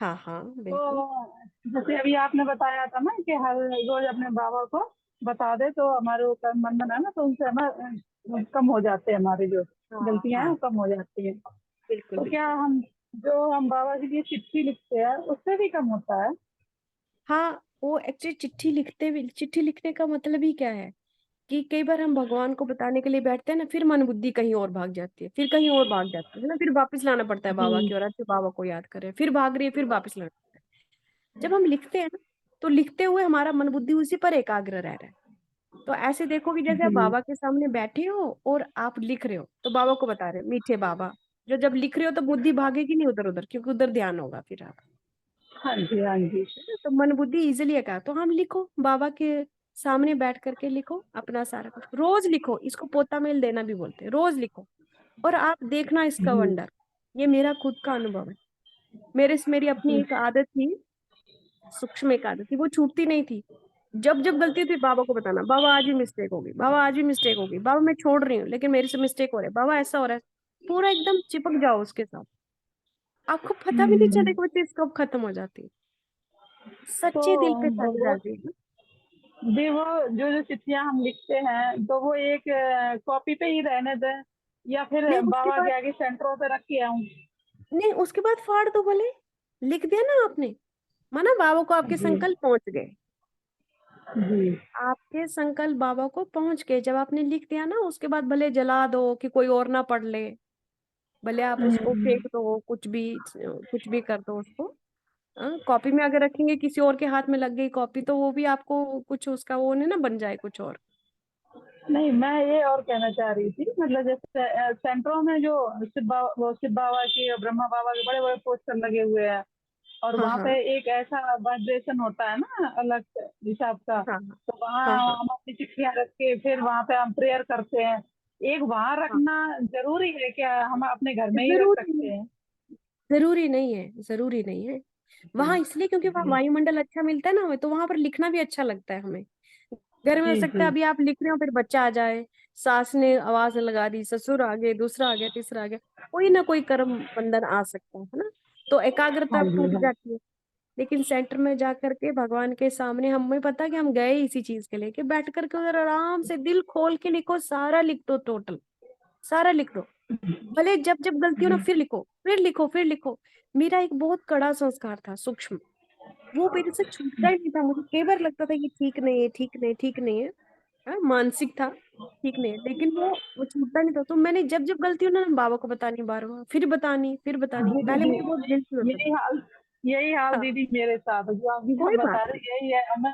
हाँ हाँ, तो बिल्कुल। जैसे अभी आपने बताया था ना कि हर रोज अपने बाबा को बता दे तो हमारे ऊपर मन बना ना, तो उनसे हमें कम हो जाते हैं, हमारी जो हाँ गलतियां हैं हाँ, वो कम हो जाती हैं। बिल्कुल तो क्या बिल्कुल। हम जो हम बाबा के लिए चिट्ठी लिखते हैं उससे भी कम होता है? हाँ, वो एक्चुअली चिट्ठी लिखने का मतलब ही क्या है कि कई बार हम भगवान को बताने के लिए बैठते हैं ना, फिर मन बुद्धि कहीं और भाग जाती है, फिर कहीं और भाग जाती है ना, फिर वापस लाना पड़ता है बाबा जी की ओर, फिर बाबा को याद करें, फिर भाग रही है, फिर वापस लाना पड़ता है। जब हम लिखते हैं ना, तो लिखते हुए हमारा मन बुद्धि उसी पर एकाग्र रह रहा है। तो ऐसे देखो कि जैसे आप जी बाबा के सामने बैठे हो और आप लिख रहे हो, तो बाबा को बता रहे हो मीठे बाबा। जो जब लिख रहे हो तो बुद्धि भागेगी नहीं उधर उधर, क्योंकि उधर ध्यान होगा फिर आप। हाँ जी हाँ जी। तो मन बुद्धि इजिली है का, तो हम लिखो बाबा के सामने बैठ करके लिखो अपना सारा कुछ, रोज लिखो। इसको पोता मेल देना भी बोलते हैं, रोज लिखो। और आप देखना इसका जी वंडर। ये मेरा खुद का अनुभव है। मेरी अपनी एक आदत थी, सूक्ष्म एक आदत थी, वो छूटती नहीं थी। जब जब गलती होती बाबा को बताना, बाबा आज भी मिस्टेक होगी, बाबा आज भी मिस्टेक होगी, बाबा मैं छोड़ रही हूँ लेकिन मेरे से मिस्टेक हो रहा है, बाबा ऐसा हो रहा है। पूरा एकदम चिपक जाओ उसके साथ, आपको पता भी नहीं हम्म। चलेगा वो चीज कब खत्म हो जाती है, तो सच्चे दिल पे चली वो जाती है। भी वो जो जो चिट्ठियां हम लिखते हैं तो वो एक कॉपी पे ही रहने दें, या फिर नहीं उसके बाबा बाद, के आगे सेंटरों पे रख के आऊं? नहीं उसके बाद फाड़ दो भले, लिख दिया ना आपने, माना बाबा को आपके जी। संकल्प पहुंच गए, जी। आपके संकल्प बाबा को पहुंच गए, जब आपने लिख दिया ना उसके बाद भले जला दो कि कोई और ना पढ़ ले, भले आप उसको हम्म। फेंक दो, कुछ भी कर दो उसको। कॉपी में अगर रखेंगे किसी और के हाथ में लग गई कॉपी तो वो भी आपको कुछ उसका वो नहीं ना बन जाए कुछ और। नहीं, मैं ये और कहना चाह रही थी, मतलब जैसे सेंटरों में जो शिव बाबा की और ब्रह्मा बाबा के बड़े बड़े पोस्टर लगे हुए हैं, और हाँ वहाँ हाँ पे एक ऐसा वाइब्रेशन होता है ना अलग हिसाब का, हाँ तो वहाँ हाँ हाँ हम अपनी चिट्ठियां रख के फिर वहाँ पे हम प्रेयर करते हैं। एक वहाँ हाँ। रखना जरूरी है क्या? हम अपने घर में ही रख जरूरी सकते है, हैं? जरूरी नहीं है, जरूरी नहीं है। वहां इसलिए क्योंकि वहाँ जी। वायुमंडल अच्छा मिलता है ना हमें, तो वहां पर लिखना भी अच्छा लगता है हमें। घर में हो जी। सकता जी। है अभी आप लिख रहे हो फिर बच्चा आ जाए, सास ने आवाज लगा दी, ससुर आ गए, दूसरा आ गया, तीसरा आ गया, कोई ना कोई कर्म बंधन आ सकता है ना, तो एकाग्रता हाँ जी। टूट हाँ। जाती है। लेकिन सेंटर में जा करके भगवान के सामने हमें पता है कि हम गए इसी चीज के लिए, कि बैठ करके उधर आराम से दिल खोल के लिखो, सारा लिख दो, टोटल सारा लिख दो। भले जब जब गलती हो ना फिर लिखो, फिर लिखो, फिर लिखो। मेरा एक बहुत कड़ा संस्कार था सूक्ष्म, वो मेरे से छूटता ही नहीं था, मुझे कई बार लगता था कि ठीक नहीं है, ठीक नहीं, ठीक नहीं है। हाँ, मानसिक था, ठीक नहीं है, लेकिन वो छूटता नहीं था। तो मैंने जब जब गलती हो ना बाबा को बतानी, बार बार फिर बतानी, फिर बतानी, जी पहले दीदी, मुझे बहुत गिल्टी होता था। यही हाल हाँ, दीदी मेरे साथ, जो आप भी कोई बता बात रहे नहीं, यही है। मैं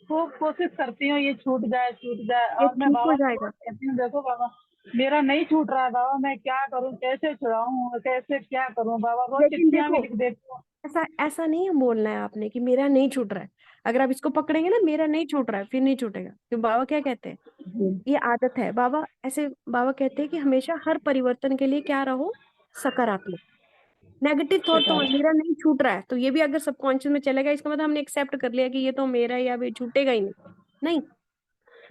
खूब कोशिश करती हूँ ये छूट जाए, छूट जाए, ये और मैं ठीक हो बाबा को रोज जाएगा। कहती हूँ, देखो बाबा, मेरा नहीं छूट रहा है बाबा, मैं क्या करूँ, कैसे छुड़ाऊँ, कैसे क्या करूँ बाबा? रोज लेकिन चिट्ठियां भी देखो, लिख देती हूँ। ऐसा ऐसा नहीं है बोलना है आपने कि मेरा नहीं छूट रहा है। अगर आप इसको पकड़ेंगे ना, मेरा नहीं छूट रहा है, फिर नहीं छूटेगा। तो बाबा क्या कहते हैं, जी। ये आदत है बाबा, ऐसे बाबा कहते हैं कि हमेशा हर परिवर्तन के लिए क्या रहो, सकारात्मक। नेगेटिव थॉट तो सकारात्मक। मेरा नहीं छूट रहा है, तो ये भी अगर सबकॉन्शियस में चलेगा इसका मतलब हमने एक्सेप्ट कर लिया कि ये तो मेरा है, या अभी छूटेगा ही नहीं। नहीं,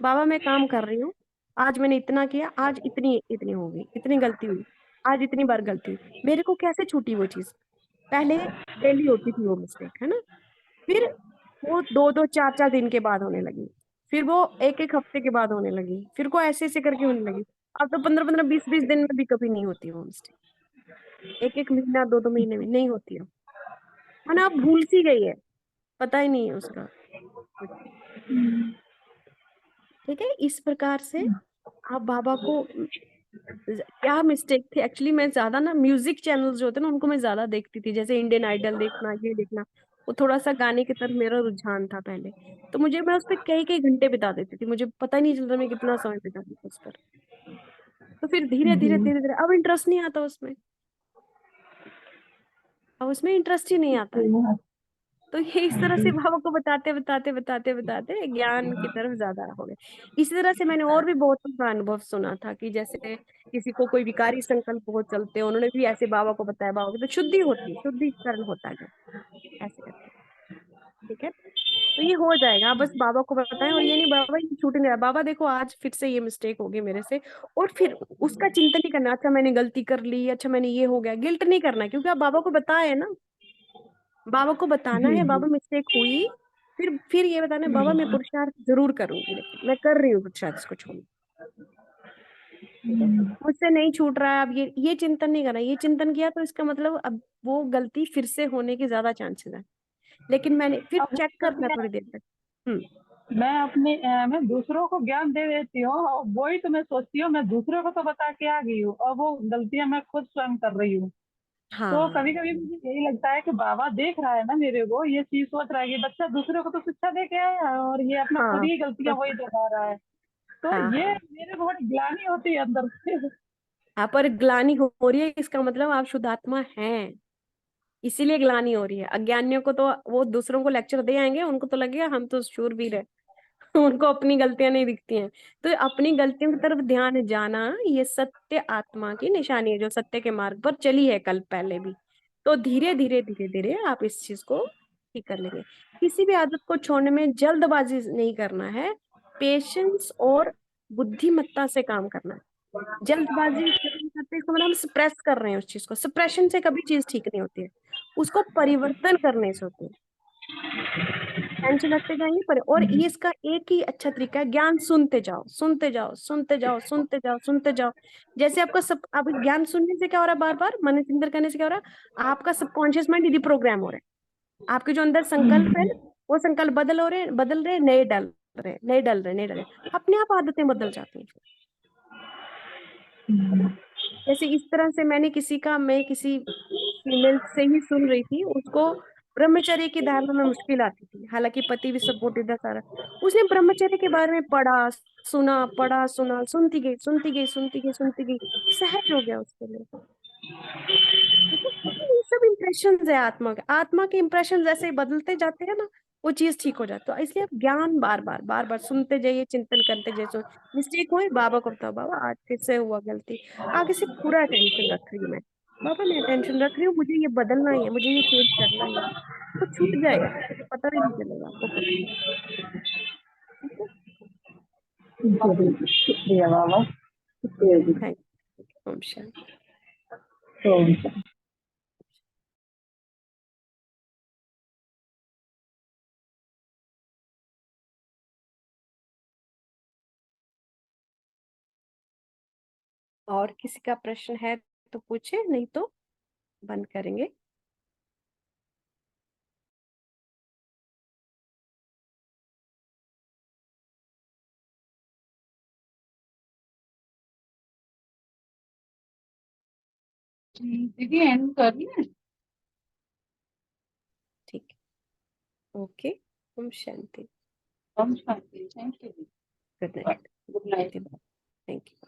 बाबा मैं काम कर रही हूँ, आज मैंने इतना किया, आज इतनी इतनी होगी, इतनी गलती हुई, आज इतनी बार गलती हुई, मेरे को कैसे छूटी वो चीज। पहले डेली होती थी वो मिस्टेक, है ना, फिर वो दो दो चार चार दिन के बाद होने लगी, फिर वो एक एक हफ्ते के बाद होने लगी, फिर को ऐसे ऐसे करके होने लगी। अब तो 15 15 20 20 दिन में भी कभी नहीं होती वो मिस्टेक, एक एक महीना, दो दो महीने में नहीं होती है। माना अब भूल सी गई है, पता ही नहीं है उसका कुछ। ठीक है, इस प्रकार से आप बाबा को क्या मिस्टेक थी एक्चुअली, मैं ज्यादा ना म्यूजिक चैनल्स जो होते हैं ना उनको मैं ज्यादा देखती थी, जैसे इंडियन आइडल देखना, ये देखना, वो थोड़ा सा गाने की तरफ मेरा रुझान था पहले। तो मुझे, मैं उस पर कई कई घंटे बिता देती थी, मुझे पता ही नहीं चलता मैं कितना समय बिता देती उस पर। तो फिर धीरे धीरे जी। धीरे धीरे अब इंटरेस्ट नहीं आता उसमें, अब उसमें इंटरेस्ट ही नहीं आता है। जी। तो ये इस तरह से बाबा को बताते बताते बताते बताते ज्ञान की तरफ ज्यादा हो गए। इसी तरह से मैंने और भी बहुत का अनुभव सुना था कि जैसे किसी को कोई विकारी संकल्प हो चलते हैं, उन्होंने भी ऐसे बाबा को बताया, बाबा की तो शुद्धि होती है, शुद्धिकरण होता गया, ऐसे करके। ठीक है, तो ये हो जाएगा, आप बस बाबा को बताएं, और ये नहीं बाबा ये छूट नहीं रहा, बाबा देखो आज फिर से ये मिस्टेक होगी मेरे से, और फिर उसका चिंतन नहीं करना, अच्छा मैंने गलती कर ली, अच्छा मैंने ये हो गया, गिल्ट नहीं करना, क्योंकि आप बाबा को बताए ना, बाबा को बताना जी। है, जी। बाबा मिस्टेक हुई, फिर ये बताना है बाबा मैं पुरुषार्थ जरूर करूंगी, लेकिन मैं कर रही हूँ पुरुषार्थ, इसको छोड़। ठीक है, मुझसे नहीं छूट रहा है, अब ये चिंतन नहीं करना, ये चिंतन किया तो इसका मतलब अब वो गलती फिर से होने के ज्यादा चांसेस है, लेकिन मैंने फिर अब वो चेक करना गलतियां, थोड़ी देर तक। हम्म। मैं दूसरों को ज्ञान दे देती हूँ, और वही तो मैं सोचती हूँ, मैं दूसरों को तो बता के आ गई हूँ, और वो गलतियां मैं खुद स्वयं कर रही हूँ। तो कभी हाँ कभी मुझे यही लगता है कि बाबा देख रहा है ना मेरे को, ये चीज सोच रहा है कि बच्चा दूसरे को तो शिक्षा दे के आया है, और ये अपना खुद हाँ ही गलतियां वही दोहरा रहा है। तो हाँ ये हाँ मेरे बहुत ग्लानि होती है अंदर से। हाँ, पर ग्लानी हो रही है इसका मतलब आप शुद्धात्मा हैं, इसीलिए ग्लानी हो रही है। अज्ञानियों को तो वो दूसरों को लेक्चर दे आएंगे, उनको तो लगेगा हम तो शूरवीर है, उनको अपनी गलतियां नहीं दिखती हैं। तो अपनी गलतियों की तरफ ध्यान जाना, ये सत्य आत्मा की निशानी है, जो सत्य के मार्ग पर चली है कल पहले भी। तो धीरे धीरे धीरे धीरे आप इस चीज को ठीक कर लेंगे। किसी भी आदत को छोड़ने में जल्दबाजी नहीं करना है, पेशेंस और बुद्धिमत्ता से काम करना है। जल्दबाजी जब हम करते हैं इसको मतलब हम सप्रेस कर रहे हैं उस चीज को। सप्रेशन से कभी चीज ठीक नहीं होती है, उसको परिवर्तन करने से होती है। टेंशन रखते जाएंगे पर, और ये इसका एक ही अच्छा तरीका है, ज्ञान सुनते जाओ सुनते जाओ सुनते जाओ सुनते जाओ सुनते जाओ। जैसे आपका सब, अब ज्ञान सुनने से क्या हो रहा है, बार बार मन चिंतन करने से क्या हो रहा है, आपका सबकॉन्शियस माइंड रिप्रोग्राम हो रहा है। आपके जो अंदर संकल्प है ना, वो संकल्प बदल रहे, नए डल रहे, नए डल रहे, नए डल रहे, अपने आप आदतें बदल जाती हैं। जैसे इस तरह से मैं किसी फीमेल से ही सुन रही थी, उसको ब्रह्मचर्य की धारणा में मुश्किल आती थी, हालांकि पति भी सपोर्टिव था सारा। उसने ब्रह्मचर्य के बारे में पढ़ा सुना, सुनती गई सुनती गई सुनती गई सुनती गई, सहज हो गया उसके लिए। ठीक है, क्योंकि ये सब इम्प्रेशन है आत्मा के इम्प्रेशन जैसे ही बदलते जाते हैं ना, वो चीज ठीक हो जाती है। तो इसलिए आप ज्ञान बार बार सुनते जाइए, चिंतन करते जाइए। मिस्टेक हुई, बाबा को बताओ, बाबा आज फिर से हुआ गलती, आगे से पूरा टेंशन रख रही हूँ मैं, बाबा मैं टेंशन रख रही हूँ, मुझे ये बदलना ही है, मुझे ये चेंज करना ही है। वो छूट जाएगा, आपको पता भी नहीं चलेगा आपको खुद को। ठीक है, शुक्रिया बाबा, शुक्रिया जी। Thank you. ओम शांति। तो और किसी का प्रश्न है तो पूछे, नहीं तो बंद करेंगे। दीदी एंड कर रही है। ठीक है, ओके। ओम शांति। हम शांति, thank you. Good night. Good night. Thank you.